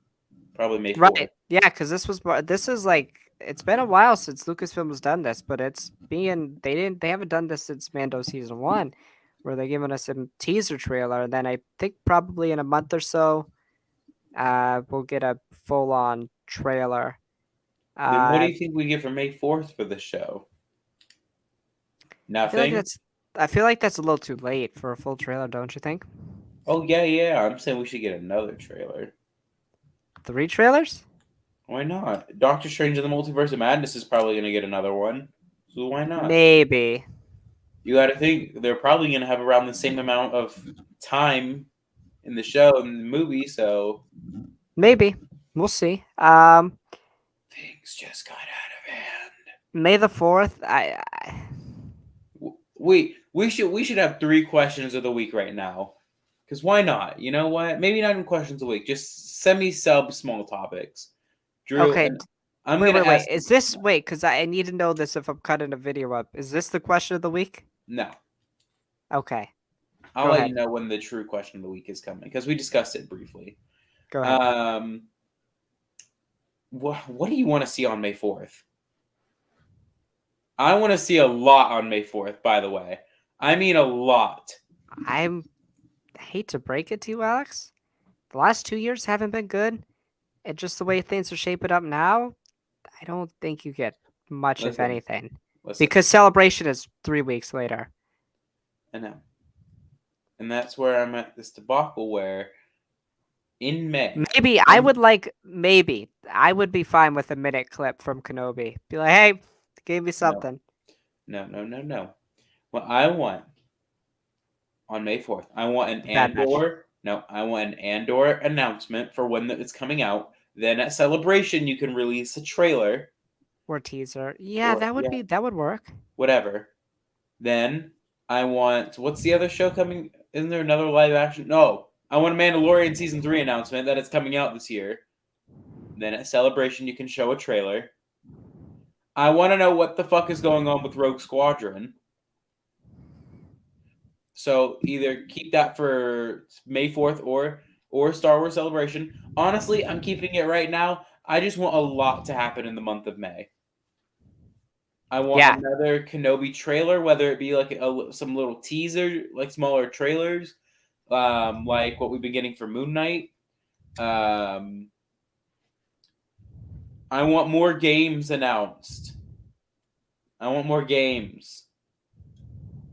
Probably May 4th. Right, yeah, because this is like it's been a while since Lucasfilm has done this, but they haven't done this since Mando season one, where they're giving us a teaser trailer, and then I think probably in a month or so, we'll get a full on trailer. Then what do Uh, you think we get for May 4th for the show? I feel like Nothing? that's I feel like that's a little too late for a full trailer, don't you think? Oh, yeah, yeah. I'm saying we should get another trailer. 3 trailers? Why not? Doctor Strange in the Multiverse of Madness is probably going to get another one. So why not? Maybe. You got to think they're probably going to have around the same amount of time in the show and the movie, so Maybe. We'll see. things just got out of hand. May the 4th. We should have 3 questions of the week right now. Because why not? You know what? Maybe not even questions a week. Just semi sub small topics. Drew, Okay. and I'm Wait, gonna wait, wait. ask. Is this wait? Because I need to know this if I'm cutting a video up. Is this the question of the week? No, Okay. I'll Go let you ahead. know when the true question of the week is coming because we discussed it briefly. Go ahead. Um, what do you want to see on May 4th? I want to see a lot on May 4th. By the way, I mean a lot. I hate to break it to you, Alex. The last 2 years haven't been good. And just the way things are shaping up now, I don't think you get much, if Listen, anything. listen. Because celebration is 3 weeks later. I know. And that's where I'm at this debacle where in May, in Maybe I would be fine with a minute clip from Kenobi. Be like, hey, gave me no, something. no. What I want on May 4th, I want an Bad Batch Andor. No, I want an Andor announcement for when it's coming out. Then at Celebration, you can release a trailer or teaser. Yeah, or yeah, that would work. whatever. Then I want what's the other show coming? Isn't there another live action? No, I want a Mandalorian season 3 announcement that it's coming out this year. Then at Celebration, you can show a trailer. I want to know what the fuck is going on with Rogue Squadron. So either keep that for May 4th or Star Wars Celebration. Honestly, I'm keeping it right now. I just want a lot to happen in the month of May. I want Yeah. another Kenobi trailer, whether it be like some little teaser, like smaller trailers, like what we've been getting for Moon Knight. Um, I want more games announced. I want more games.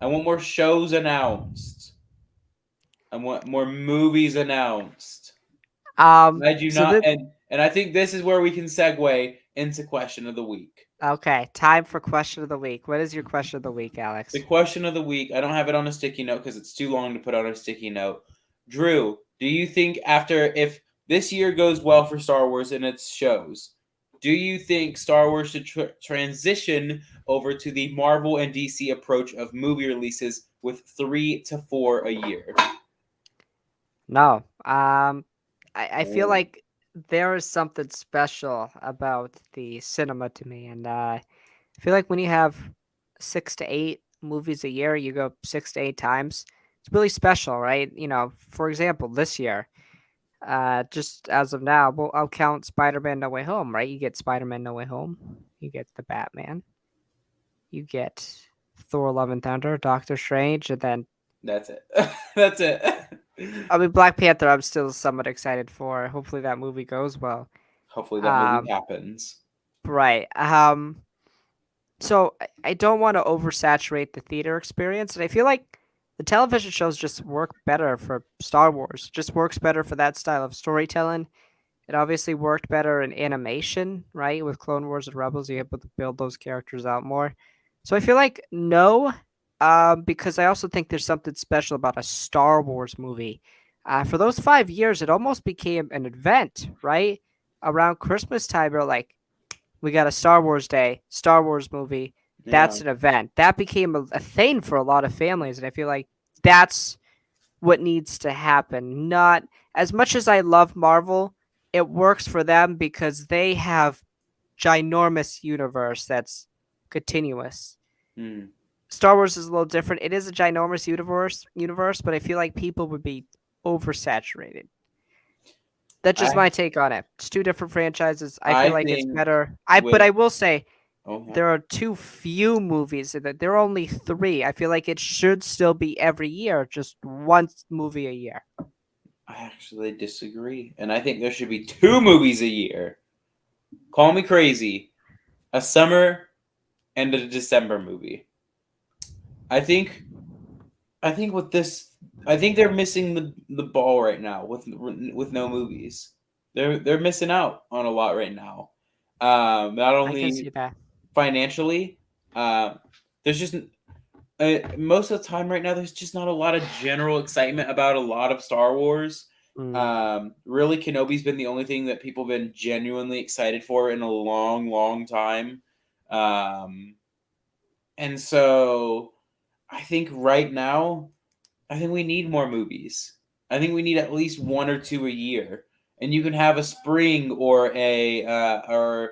I want more shows announced. I want more movies announced. I do So not, the and I think this is where we can segue into question of the week. okay, time for question of the week. What is your question of the week, The Alex? question of the week. I don't have it on a sticky note because it's too long to put on a sticky note. Drew, do you think if this year goes well for Star Wars and its shows, do you think Star Wars should transition over to the Marvel and DC approach of movie releases with 3 to 4 a year. No. I feel Oh, like there is something special about the cinema to me, and I feel like when you have 6 to 8 movies a year, you go 6 to 8 times. It's really special, right? For example, this year, just as of now, well, I'll count Spider-Man: No Way Home, right? You get Spider-Man: No Way Home, you get the Batman, you get Thor: Love and Thunder, Doctor Strange, and then that's it. That's it. I mean Black Panther. I'm still somewhat excited for. Hopefully that movie goes well. Hopefully that movie Um, happens. right. So I don't want to oversaturate the theater experience, and I feel like the television shows just work better for Star Wars. Just works better for that style of storytelling. It obviously worked better in animation, right? With Clone Wars and Rebels, you're able to build those characters out more. So I feel like no, because I also think there's something special about a Star Wars movie. For those 5 years, it almost became an event, right? Around Christmas time, or like we got a Star Wars Day, Star Wars movie. Yeah. That's an event. That became a thing for a lot of families, and I feel like that's what needs to happen. Not as much as I love Marvel, it works for them because they have ginormous universe that's continuous. Mm. Star Wars is a little different. It is a ginormous universe, but I feel like people would be oversaturated. That's just I my take on it. It's two different franchises. I feel I like it's think better. But with I will say oh yeah. there are too few movies. That there are only three. I feel like it should still be every year, just one movie a year. I actually disagree, and I think there should be 2 movies a year. Call me crazy, a summer and a December movie. I think I think with this, I think they're missing the ball right now with no movies. They're missing out on a lot right now. Not I can only see that. financially, there's just most of the time right now. There's just not a lot of general excitement about a lot of Star Wars. Mm. Really, Kenobi's been the only thing that people have been genuinely excited for in a long, long time. Um, and so I think right now I think we need more movies. I think we need at least 1 or 2 a year, and you can have a spring or a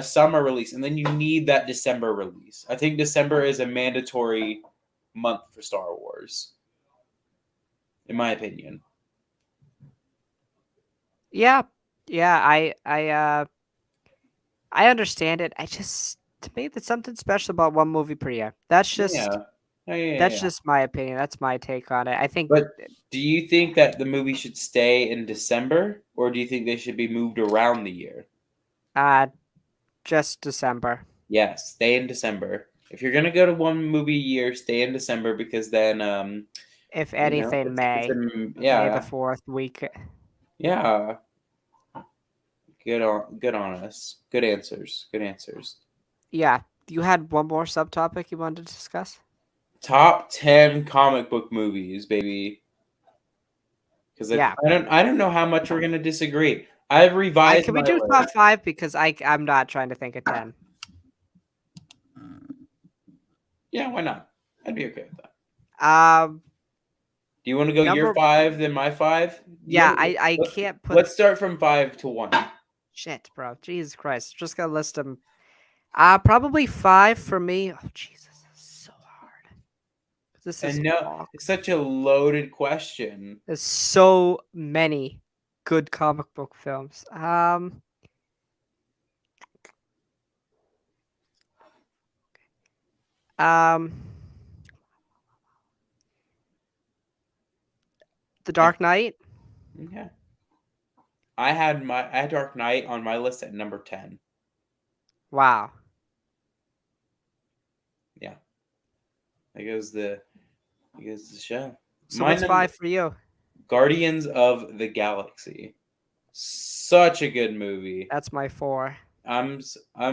summer release, and then you need that December release. I think December is a mandatory month for Star Wars, in my opinion. Yeah, yeah. I understand it. I just to me, there's something special about one movie per year. Yeah, yeah, yeah, That's yeah. just my opinion. That's my take on it. I think But do you think that the movie should stay in December, or do you think they should be moved around the year? uh just December. Yes, stay in December. If you're gonna go to one movie a year, stay in December because then If anything, it's a May. May the yeah, 4th week. yeah. Good on us. Good answers. Good answers. Yeah. You had one more subtopic you wanted to discuss? Top 10 comic book movies, baby. Because Yeah. I don't know how much we're gonna disagree. I've I revised can we my do top list. 5 because I'm not trying to think of 10. Yeah, why not? I'd be okay with that. Um Do you want to go your number 5 then my 5? You yeah, want I let's can't put let's start from 5 to 1. shit, bro. Jesus Christ. Just gonna list them. Probably 5 for me. Oh Jesus, this is so hard. This is And no, awkward. it's such a loaded question. There's so many good comic book films. Um, The And Dark Knight. yeah, I had Dark Knight on my list at number 10. Wow. Yeah, there goes the show. So My what's number 5 for you? Guardians of the Galaxy. Such a good movie. That's my 4. I'm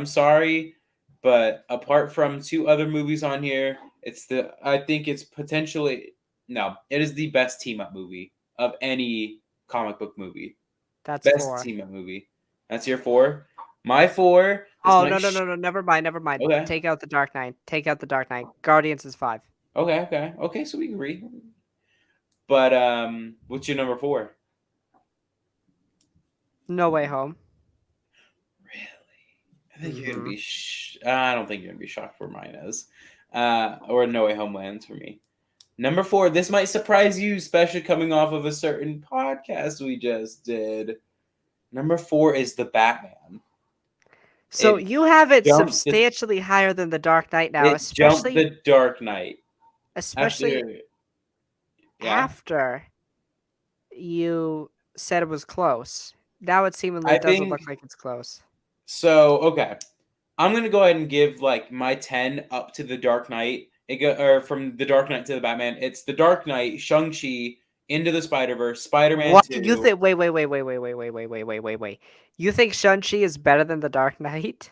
sorry, but apart from 2 other movies on here, I think it's potentially no, it is the best team up movie of any comic book movie. That's Best 4. team up movie. That's your 4. My 4. This Oh, might no. Never mind. okay. Take out The Dark Knight. Take out The Dark Knight. Guardians is 5. Okay. So we agree. But what's your number 4? No Way Home. Really? I think you're gonna Hmm. be. I don't think you're gonna be shocked where mine is, or No Way Home lands for me. Number 4. This might surprise you, especially coming off of a certain podcast we just did. Number 4 is the Batman. So It you have it jumped the. substantially higher than The Dark Knight now, It jumped especially the Dark Knight especially after. Yeah, after you said it was close. Now it seemingly I doesn't think look like it's close. so. Okay, I'm gonna go ahead and give like my 10 up to the Dark Knight. Or from the Dark Knight to the Batman. It's the Dark Knight, Shang Chi, Into the Spider Verse, Spider Man What you 2. think? Wait. You think Shun-Chi is better than The Dark Knight?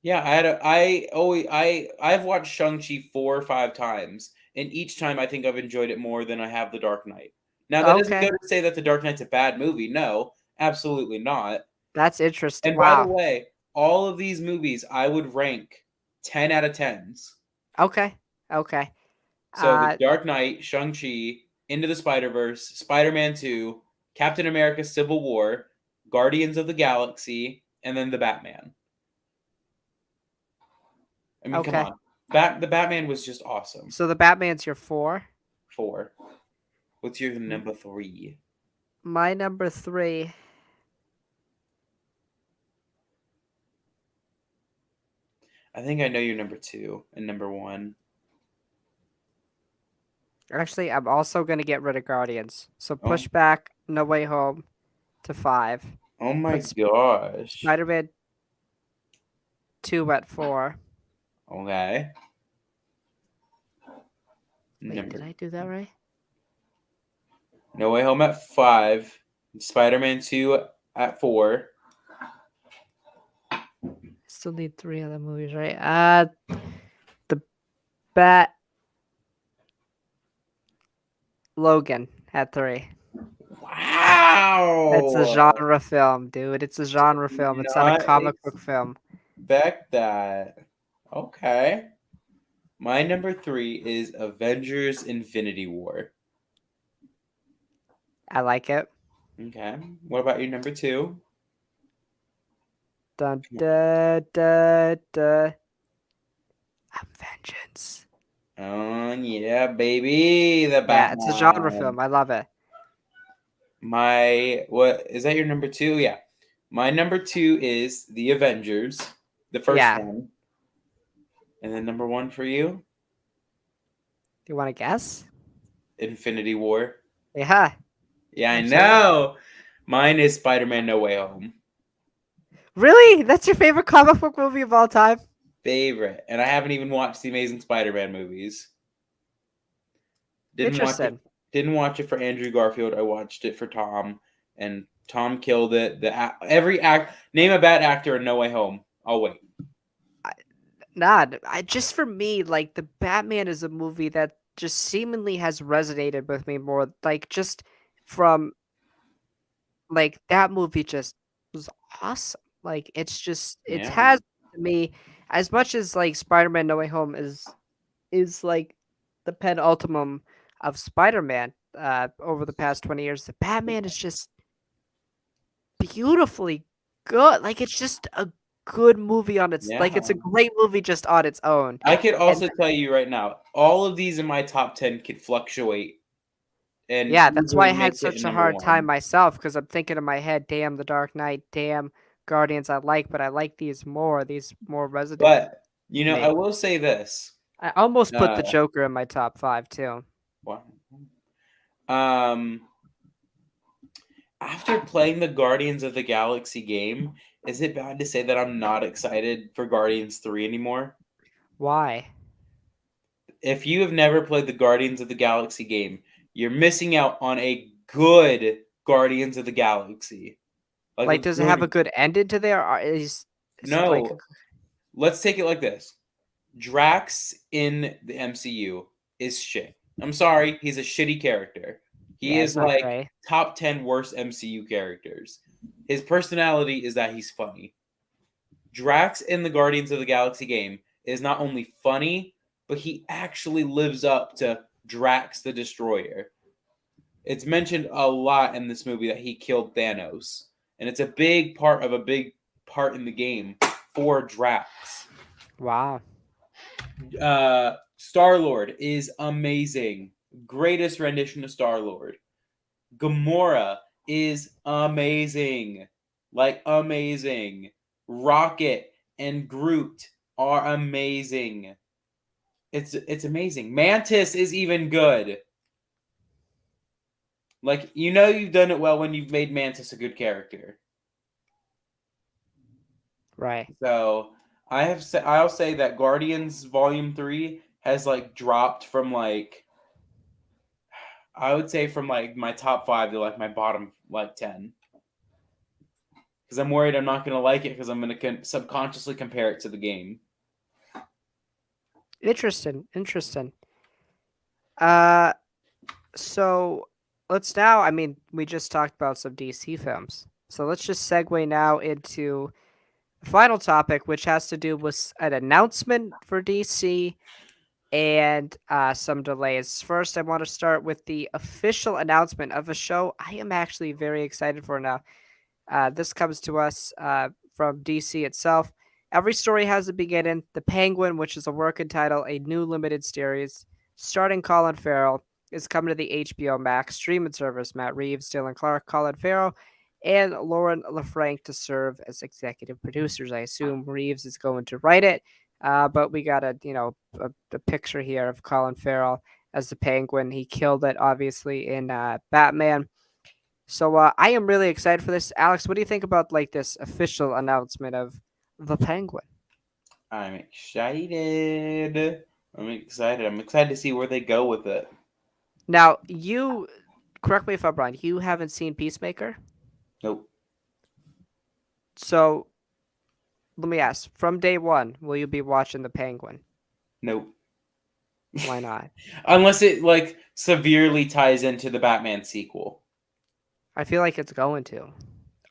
Yeah, I've watched Shang Chi 4 or 5 times, and each time I think I've enjoyed it more than I have the Dark Knight. Now that doesn't go Okay, to say that the Dark Knight's a bad movie. No, absolutely not. that's interesting. And by the Wow. way, all of these movies I would rank 10 out of 10s. Okay, okay. So the Uh, Dark Knight, Shang-Chi, Into the Spider-Verse, Spider-Man 2, Captain America Civil War, Guardians of the Galaxy, and then the Batman. I mean, come okay. on. The Batman was just awesome. So the Batman's your 4. 4. What's your M- number 3? My number 3. I think I know your number 2 and number 1. Actually, I'm also gonna get rid of Guardians. So Oh, push back No Way Home to 5. oh my Put gosh. Spider-Man 2 at 4. Okay. Wait, did Number I do that right? No Way Home at 5. Spider-Man 2 at 4. Still need 3 other movies, right? The Bat Logan at 3. It's a Wow. genre film, dude. It's a genre film. It's not a Not comic book film. expect that. Okay. My number 3 is Avengers Infinity War. I like it. Okay. What about your number 2? Dun da da da. I'm vengeance. Oh, yeah, baby. The Yeah, it's a genre Batman. film. I love it. What is that your number 2? Yeah. My number 2 is The Avengers, the first Yeah. one. And then number 1 for you, You want to guess? Infinity War. Yeah, Yeah, I absolutely. know. Mine is Spider-Man No Way Home. Really? That's your favorite comic book movie of all time? Favorite. And I haven't even watched the Amazing Spider-Man movies. Didn't watch it. Interesting. Didn't watch it for Andrew Garfield. I watched it for Tom, and Tom killed it. Every act. Name a bad actor in No Way Home. I'll wait. Nah, just for me, like the Batman is a movie that just seemingly has resonated with me more. Like just from like that movie just was awesome. Like it's just it Yeah. has to me as much as like Spider-Man No Way Home is like the penultimum of Spider-Man over the past 20 years. The Batman is just beautifully good. Like it's just a good movie on its like it's Yeah. a great movie just on its own. I could And also tell you right now, all of these in my top 10 could fluctuate and yeah, that's why easily I had make it in such a number hard time 1. myself because I'm thinking in my head, damn, The Dark Knight, damn, Guardians I like, but I like these more. These more resonate with But, I me. will say this. I almost put the Uh, Joker in my top 5 too. wow. Um, After playing the Guardians of the Galaxy game, is it bad to say that I'm not excited for Guardians 3 anymore? Why? If you have never played the Guardians of the Galaxy game, you're missing out on a good Guardians of the Galaxy. Like a Like, does it have a good. good ending to there? Or is it like No, let's take it like this. Drax in the MCU is shit. I'm sorry, he's a shitty character. He yeah, is it's not like great. top 10 worst MCU characters. His personality is that he's funny. Drax in the Guardians of the Galaxy game is not only funny, but he actually lives up to Drax the Destroyer. It's mentioned a lot in this movie that he killed Thanos, and it's a big part of a big part in the game for Drax. Wow. Star Lord is amazing. Greatest rendition of Star Lord. Gamora is amazing. Like amazing. Rocket and Groot are amazing. It's amazing. Mantis is even good. Like you've done it well when you've made Mantis a good character. Right. So I'll say that Guardians Volume 3 has like dropped from like I would say from like my top 5 to like my bottom like 10. Because I'm worried I'm not going to like it because I'm going to subconsciously compare it to the game. Interesting. Interesting. Uh, so let's now. I mean, we just talked about some DC films, so let's just segue now into the final topic, which has to do with an announcement for DC and some delays. First, I want to start with the official announcement of a show I am actually very excited for now. This comes to us from DC itself. Every story has a beginning. The Penguin, which is a working title, a new limited series starring Colin Farrell, is coming to the HBO Max streaming service. Matt Reeves, Dylan Clark, Colin Farrell, and Lauren LaFranc to serve as executive producers. I assume Reeves is going to write it, but we got a picture here of Colin Farrell as the Penguin. He killed it, obviously, in Batman. So I am really excited for this. Alex, what do you think about like this official announcement of the Penguin? I'm excited. I'm excited. I'm excited to see where they go with it. Now, you correct me if I'm wrong. You haven't seen Peacemaker, Nope. so let me ask: from day one, will you be watching the Penguin? Nope. Why not? Unless it like severely ties into the Batman sequel. I feel like it's going to,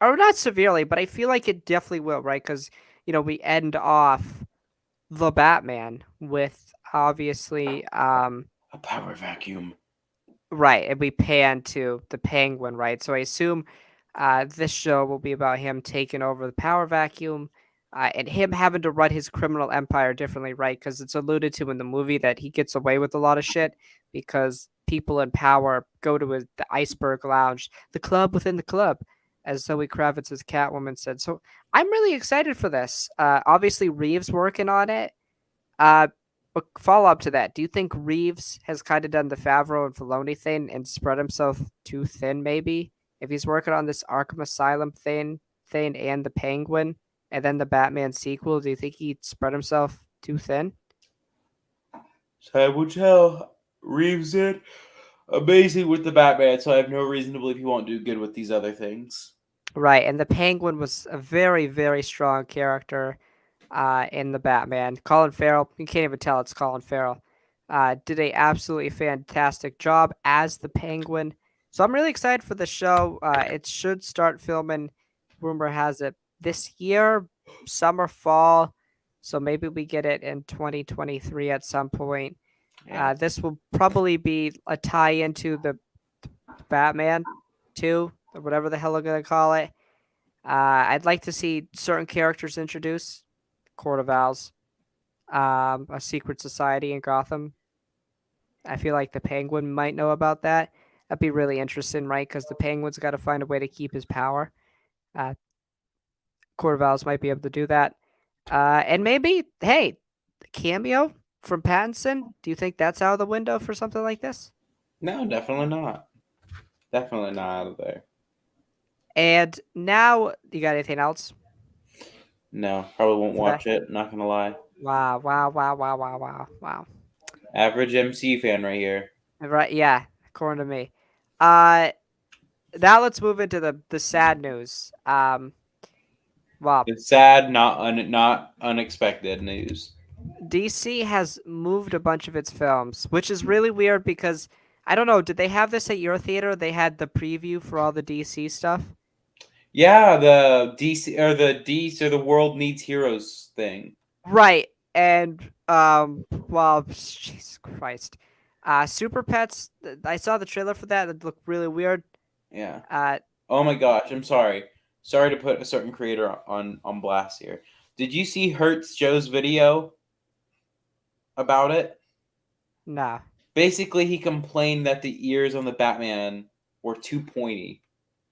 or not severely, but I feel like it definitely will, right? Because we end off the Batman with obviously A power vacuum. right, and we pan to the Penguin, right? So I assume this show will be about him taking over the power vacuum and him having to run his criminal empire differently, right? Because it's alluded to in the movie that he gets away with a lot of shit because people in power go to the Iceberg Lounge, the club within the club, as Zoe Kravitz's Catwoman said. So I'm really excited for this. Obviously, Reeves working on it. Uh, but follow up to that, do you think Reeves has kind of done the Favreau and Filoni thing and spread himself too thin? Maybe if he's working on this Arkham Asylum thing and the Penguin, and then the Batman sequel, do you think he spread himself too thin? Time will tell. Reeves did amazing with the Batman, so I have no reason to believe he won't do good with these other things. Right, and the Penguin was a very, very strong character in the Batman. Colin Farrell, you can't even tell it's Colin Farrell, did a absolutely fantastic job as the Penguin. So I'm really excited for the show. It should start filming, rumor has it, this year, summer, fall. So maybe we get it in 2023 at some point. Yeah. This will probably be a tie into the Batman 2, or whatever the hell they're going to call it. I'd like to see certain characters introduced. Court of Owls, a secret society in Gotham. I feel like the Penguin might know about that. That'd be really interesting, right? Because the Penguin's got to find a way to keep his power. Uh, Court of Owls might be able to do that. And maybe, hey, cameo from Pattinson. Do you think that's out of the window for something like this? No, definitely not. Definitely not out of there. And now, you got anything else No, probably won't today? watch it. Not gonna lie. Wow, wow, wow, wow, wow, wow, wow. Average MC fan right here. Right, yeah, according to me. Uh, Now let's move into the sad news. Well, It's sad, not unexpected news. DC has moved a bunch of its films, which is really weird because I don't know. Did they have this at your theater? They had the preview for all the DC stuff. Yeah, the DC or the World Needs Heroes thing. Right. And well, Jesus Christ. Super Pets. I saw the trailer for that. It looked really weird. Yeah. Uh, Oh my gosh, I'm sorry. Sorry to put a certain creator on blast here. Did you see Hertz Joe's video about it? no. Basically, he complained that the ears on the Batman were too pointy,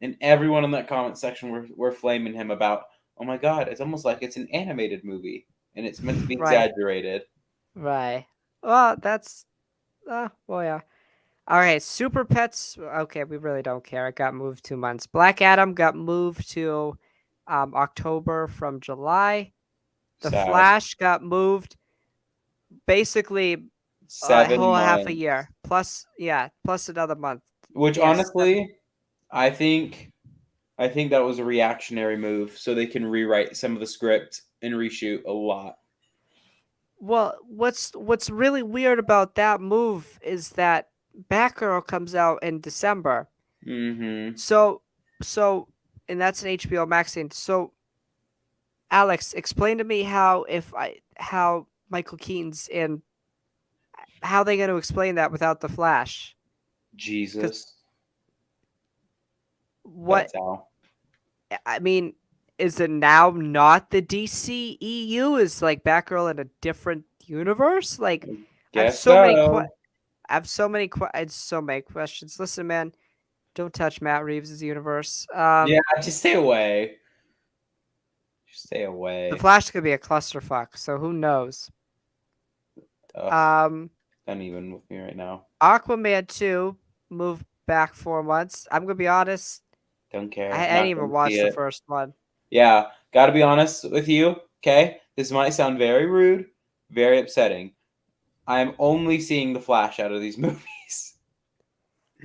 and everyone in that comment section were flaming him about, oh my god, it's almost like it's an animated movie, and it's meant to be Right. exaggerated. Right. Well, that's. Well, yeah. All right. Super Pets. Okay, we really don't care. It got moved 2 months. Black Adam got moved to October from July. The Sad. Flash got moved basically a Seven whole half a months. year. Plus, yeah, plus another month. Which Yes. honestly, I think I think that was a reactionary move, so they can rewrite some of the script and reshoot a lot. Well, what's really weird about that move is that Batgirl comes out in December. Mm-hmm. So so and that's an HBO Max thing. So Alex, explain to me how Michael Keaton's in how they going to explain that without the Flash? Cuz Jesus, what that's how. I mean, is it now not the DCEU? Is like Batgirl in a different universe? Like I have Guess so many so. I have so many I had so many questions. Listen, man, don't touch Matt Reeves' universe. Yeah, just stay away. Just stay The away. Flash could be a clusterfuck, so who knows? Ugh, Um, not even with me right now. Aquaman 2 moved back 4 months. I'm gonna be honest, Don't care. I didn't Not even going to see watch the it. first one. Yeah, gotta be honest with you. Okay, this might sound very rude, very upsetting. I am only seeing the Flash out of these movies.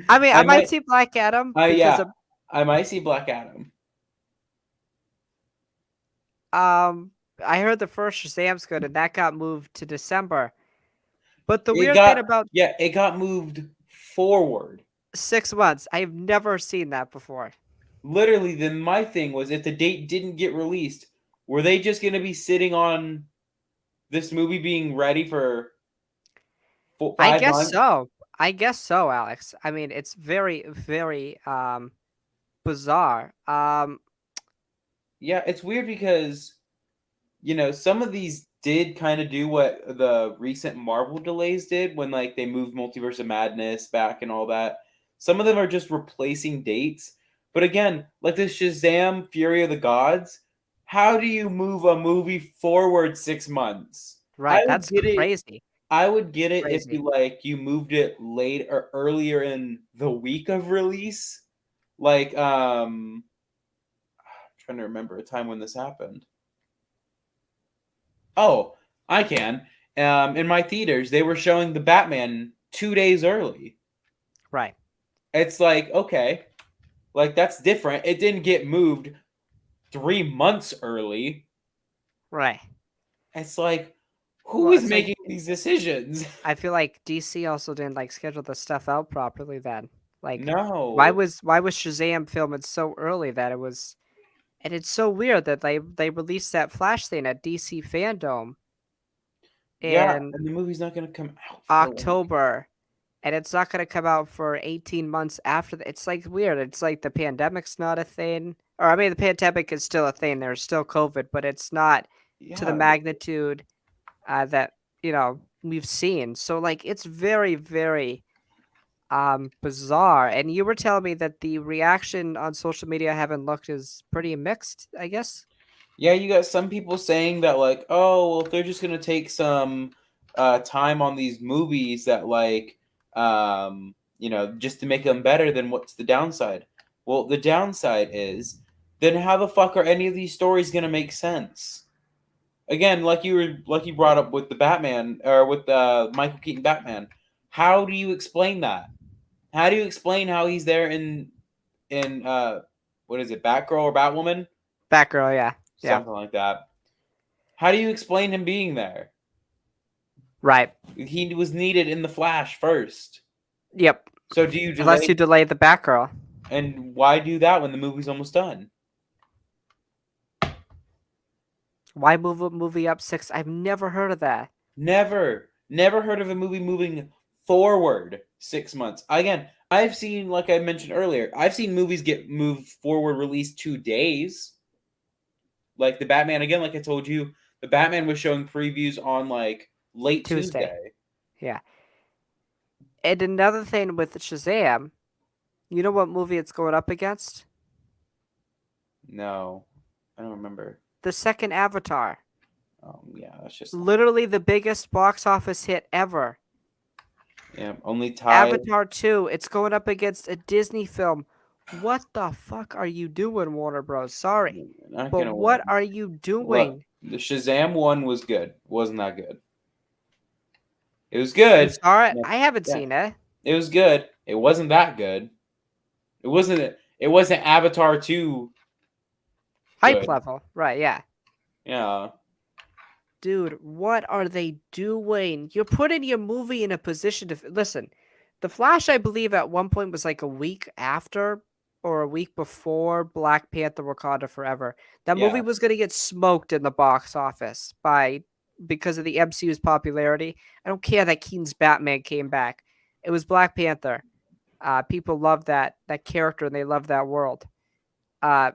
I mean, I I might might. see Black Adam because Yeah, of I might see Black Adam. um I heard the first Shazam's good and that got moved to December. But the It weird thing got about yeah, it got moved forward. 6 months, I've never seen that before. Literally, then my thing was if the date didn't get released, were they just gonna be sitting on this movie being ready for I 5 months? guess so. I guess so, Alex. I mean, it's very, very bizarre. Yeah, it's weird because some of these did kind of do what the recent Marvel delays did when like they moved Multiverse of Madness back and all that. Some of them are just replacing dates. But again, like this Shazam Fury of the Gods, how do you move a movie forward 6 months? I Right, would that's get it. crazy. I would get it if Crazy. you moved it late or earlier in the week of release. Like I'm trying to remember a time when this happened. Oh, I can. In my theaters, they were showing the Batman 2 days early. Right. It's like, okay, like that's different. It didn't get moved 3 months early. Right. It's like, who Well, is it's like making these decisions? I feel like DC also didn't like schedule the stuff out properly then. Like No. why was Shazam filming so early that it was and it's so weird that they released that Flash thing at DC Fandom Yeah, in and the movie's not going to come out for like, October and it's not going to come out for 18 months after that. It's like weird. It's like the pandemic's not a thing. Or I mean the pandemic is still a thing. There's still COVID, but it's not to the yeah, magnitude that, we've seen. So like it's very very bizarre. And you were telling me that the reaction on social media I haven't looked is pretty mixed, I guess. yeah, you got some people saying that like, oh, well, if they're just gonna take some time on these movies that like, just to make them better, then what's the downside? Well, the downside is, then how the fuck are any of these stories gonna make sense? Again, like you brought up with the Batman or with the Michael Keaton Batman. How do you explain that? How do you explain how he's there in what is it, Batgirl or Batwoman? Batgirl, yeah. Yeah. Something like that. How do you explain him being there? Right. He was needed in the Flash first. Yep. So do you Unless you delay? delay the Batgirl. And why do that when the movie's almost done? Why move a movie up 6? I've never heard of that. Never. Never heard of a movie moving forward 6 months. Again, I've seen, like I mentioned earlier, I've seen movies get moved forward released 2 days. Like the Batman, again, like I told you, the Batman was showing previews on like late Tuesday. Tuesday. Yeah. And another thing with Shazam, you know what movie it's going up against? No, I don't remember. The second Avatar. Yeah, that's just Literally the biggest box office hit ever. yeah, only tied. Avatar 2, it's going up against a Disney film. What the fuck are you doing, Warner Bros? Sorry. Not But gonna what win. are you Look, doing? the Shazam one was good. Wasn't that good? It was You good. saw it? Yeah, I haven't yeah, seen it. it was good. It wasn't that good. It wasn't. It wasn't Avatar 2 Hype good. level. Right, yeah. Yeah. Dude, what are they doing? You're putting your movie in a position to listen. The Flash, I believe, at one point was like a week after or a week before Black Panther: Wakanda Forever. That movie Yeah. was going to get smoked in the box office by because of the MCU's popularity. I don't care that Keaton's Batman came back. It was Black Panther. People love that character and they love that world. Uh,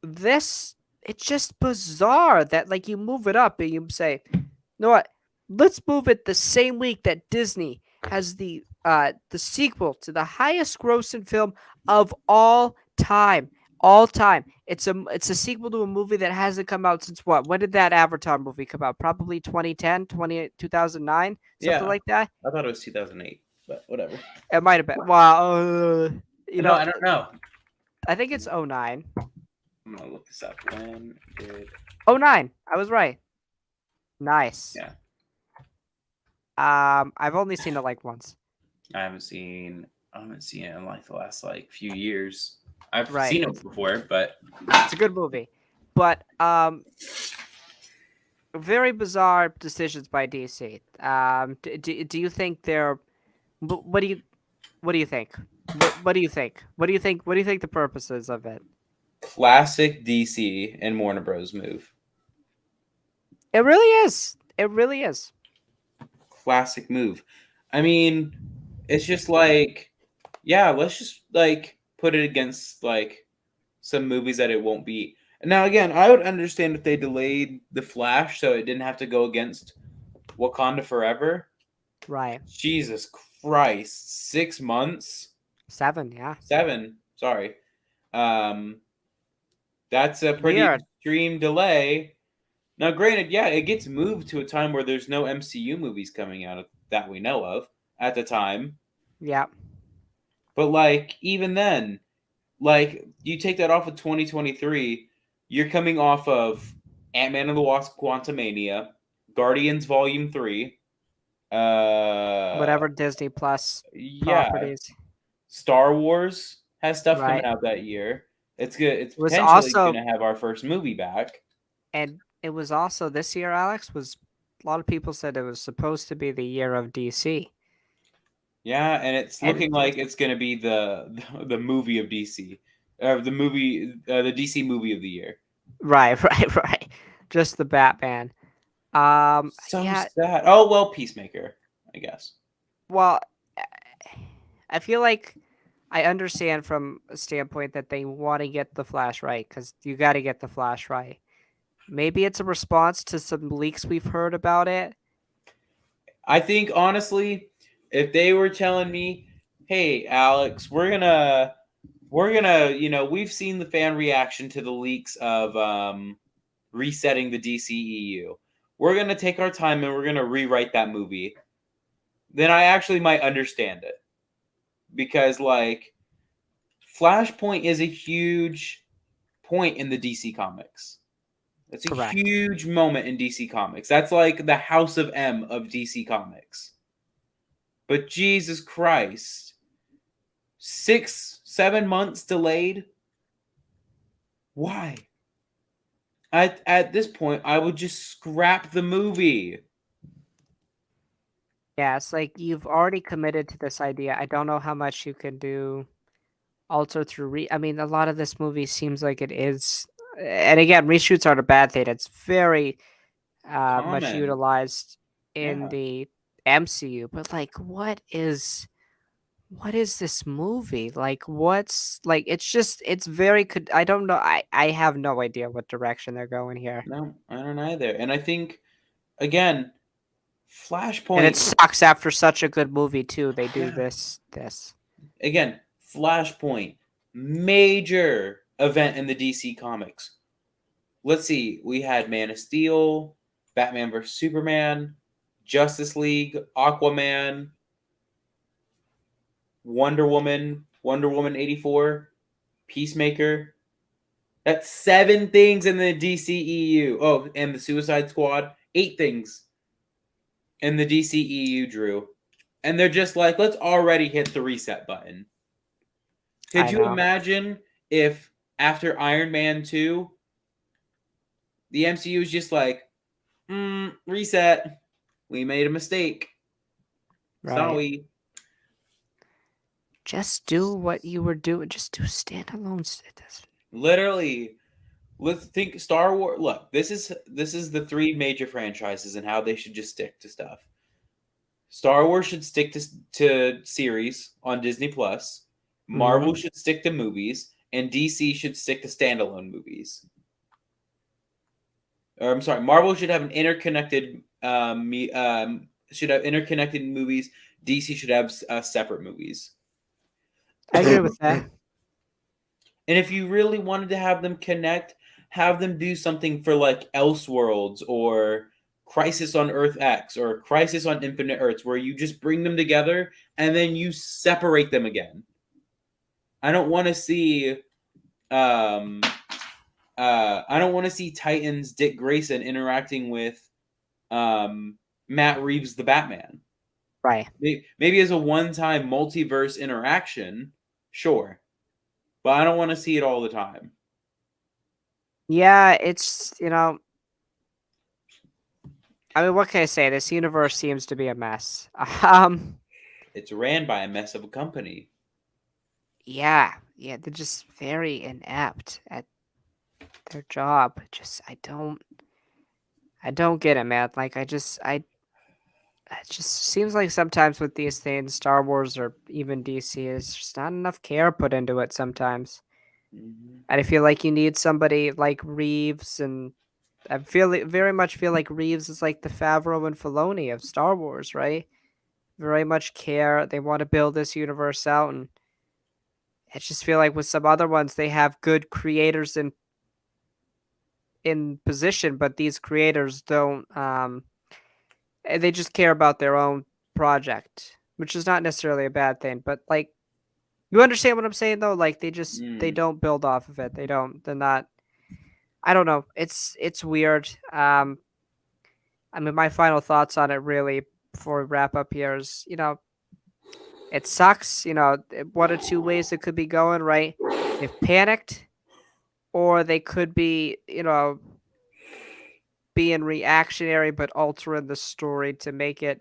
this it's just bizarre that like you move it up and you say, you know what? Let's move it the same week that Disney has the sequel to the highest grossing film of all time. All time. It's a sequel to a movie that hasn't come out since what? When did that Avatar movie come out? Probably 2010, 2009, something Yeah. like that. I thought it was 2008, but whatever. It might have been. Well, you No, know, I don't know. I think it's 09. I'm gonna look this up. When did? 09. I was right. Nice. Yeah, I've only seen it like once. I haven't seen. I haven't seen it in like the last like few years. I've Right. seen it before, but It's a good movie. But very bizarre decisions by DC. Do you think they're what do you think? What do you think? What do you think the purpose is of it? classic DC and Warner Bros. Move. It really is. It really is. Classic move. I mean, it's just like, yeah, let's just like put it against like some movies that it won't beat. Now, again, I would understand if they delayed The Flash so it didn't have to go against Wakanda Forever. Right. Jesus Christ, 6 months, 7, yeah. 7. Sorry, um, that's a pretty Weird. extreme delay. Now, granted, yeah, it gets moved to a time where there's no MCU movies coming out that we know of at the time. Yeah. But like, even then, like you take that off of 2023, you're coming off of Ant-Man and the Wasp: Quantumania, Guardians Volume 3, Whatever Disney Plus yeah, properties. Star Wars has stuff coming Right. out that year. It's good. It's It was potentially also going to have our first movie back. and it was also this year, Alex, was a lot of people said it was supposed to be the year of DC. Yeah, and it's And looking like it's going to be the movie of DC, the DC movie of the year. right, right. Just the Batman. So Yeah, sad. Oh well, Peacemaker, I guess. well, I feel like I understand from a standpoint that they want to get the Flash right because you got to get the Flash right. Maybe it's a response to some leaks we've heard about it. I think honestly, if they were telling me, "Hey, Alex, we're gonna, we've seen the fan reaction to the leaks of resetting the DCEU. We're gonna take our time and we're gonna rewrite that movie," then I actually might understand it because like Flashpoint is a huge point in the DC comics. It's a Correct. huge moment in DC Comics. That's like the House of M of DC Comics. But Jesus Christ, 6, 7 months delayed? Why? At this point, I would just scrap the movie. Yeah, it's like you've already committed to this idea. I don't know how much you can do alter through I mean, a lot of this movie seems like it is and again, reshoots aren't a bad thing. It's very much Common. utilized in Yeah. the MCU, but like what is this movie? Like what's like it's very could I don't know. I have no idea what direction they're going here. No, I don't either. And I think again, And it Flashpoint. sucks after such a good movie too. They do Yeah, this. again, Flashpoint, major event in the DC comics. Let's see, we had Man of Steel, Batman vs Superman, Justice League, Aquaman, Wonder Woman 84, Peacemaker. That's 7 things in the DCEU. Oh, and the Suicide Squad, 8 things in the DCEU, Drew. And they're just like, let's already hit the reset button. Could I you know. imagine if after Iron Man 2, the MCU is just like, reset. We made a mistake. Right. Sorry. Just do what you were doing. Just do standalone. Literally, let's think Star Wars. Look, this is the 3 major franchises and how they should just stick to stuff. Star Wars should stick to series on Disney Plus. Mm-hmm. Marvel should stick to movies, and DC should stick to standalone movies. Or I'm sorry, Marvel should have an interconnected should have interconnected movies. DC should have separate movies. I agree with that. And if you really wanted to have them connect, have them do something for like Elseworlds or Crisis on Earth X or Crisis on Infinite Earths, where you just bring them together and then you separate them again. I don't want to see I don't want to see Titans Dick Grayson interacting with Matt Reeves the Batman. Right. Maybe as a one-time multiverse interaction, sure, but I don't want to see it all the time. Yeah, it's I mean, what can I say? This universe seems to be a mess. It's ran by a mess of a company. Yeah, they're just very inept at their job. Just I don't get it, man. Like it just seems like sometimes with these things, Star Wars or even DC, is just not enough care put into it sometimes. Mm-hmm. And I feel like you need somebody like Reeves, and very much feel like Reeves is like the Favreau and Filoni of Star Wars, right? Very much care. They want to build this universe out, and I just feel like with some other ones, they have good creators in position, but these creators don't. They just care about their own project, which is not necessarily a bad thing. But like, you understand what I'm saying though? Like they Mm. don't build off of it. They don't. They're not. I don't know. It's weird. I mean, my final thoughts on it really before we wrap up here is, it sucks. One or two ways it could be going, right? They've panicked, or they could be, being reactionary but altering the story to make it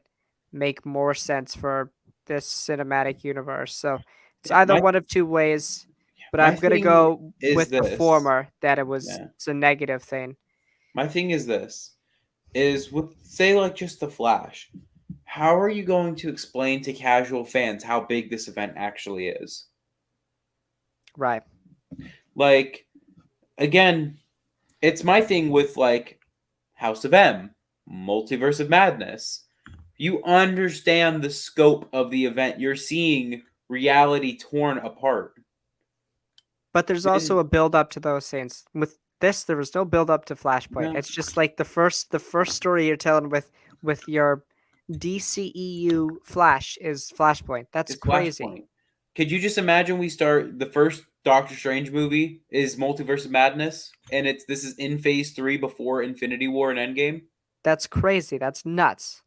make more sense for this cinematic universe. So it's Yeah, either one of two ways, but my I'm gonna thing go is with the this. former that Yeah, it's a negative thing. my thing is this. Is with say like just the Flash. How are you going to explain to casual fans how big this event actually is? Right. Like again, it's my thing with like House of M, Multiverse of Madness. You understand the scope of the event. You're seeing reality torn apart. But there's also a build up to those things. With this, there was no build up to Flashpoint. No, It's just like the first story you're telling with your DCEU Flash is Flashpoint. That's it's crazy. Flashpoint. Could you just imagine we start the first Doctor Strange movie is Multiverse of Madness, and this is in Phase 3 before Infinity War and Endgame? That's crazy. That's nuts.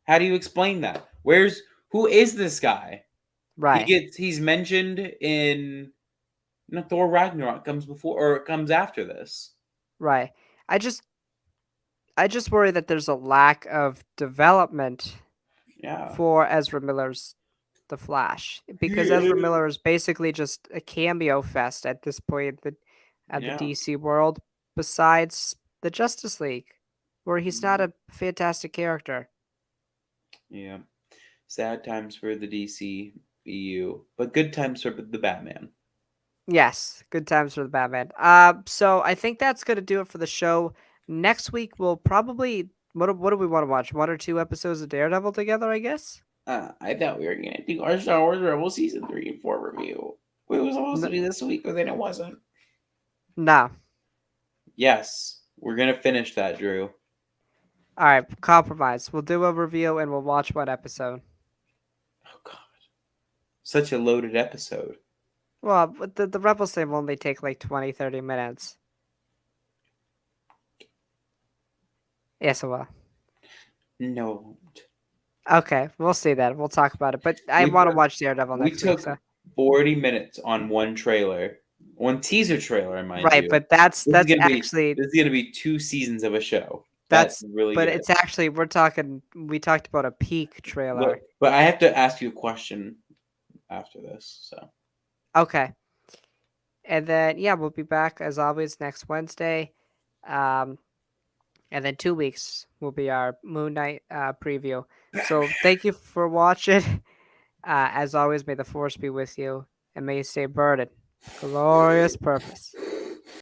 How do you explain that? Who is this guy? Right. He's mentioned in Thor Ragnarok comes before or comes after this. Right. I just I just worry that there's a lack of development Yeah. for Ezra Miller's The Flash, because Ezra Miller is basically just a cameo fest at this point at the Yeah. DC world, besides the Justice League, where he's not Mhm. a fantastic character. Yeah. Sad times for the DC EU, but good times for the Batman. Yes, good times for the Batman. So I think that's gonna do it for the show. Next week we'll probably what do we want to watch? One or two episodes of Daredevil together, I guess. I thought we were gonna do our Star Wars Rebels season 3 and 4 review. It was supposed to N- be this week, but then it wasn't. no. Yes, we're gonna finish that, Drew. All right, compromise. We'll do a review and we'll watch one episode. Oh God, such a loaded episode. Well, but the Rebels thing will only take like 20, 30 minutes. Yes, it will. No, Okay, we'll see that. We'll talk about it. But I we want to took watch Daredevil we next week. took So 40 minutes on one trailer, one teaser trailer, mind right, you. but that's This is that's gonna be actually this is gonna be 2 seasons of a show. That's that's really but good. it's actually we talked about a peak trailer. But I have to ask you a question after this. So Okay. And then yeah, we'll be back as always next Wednesday. Um and then 2 weeks will be our Moon Knight preview. So thank you for watching. As always, may the force be with you and may you stay burdened. Glorious purpose.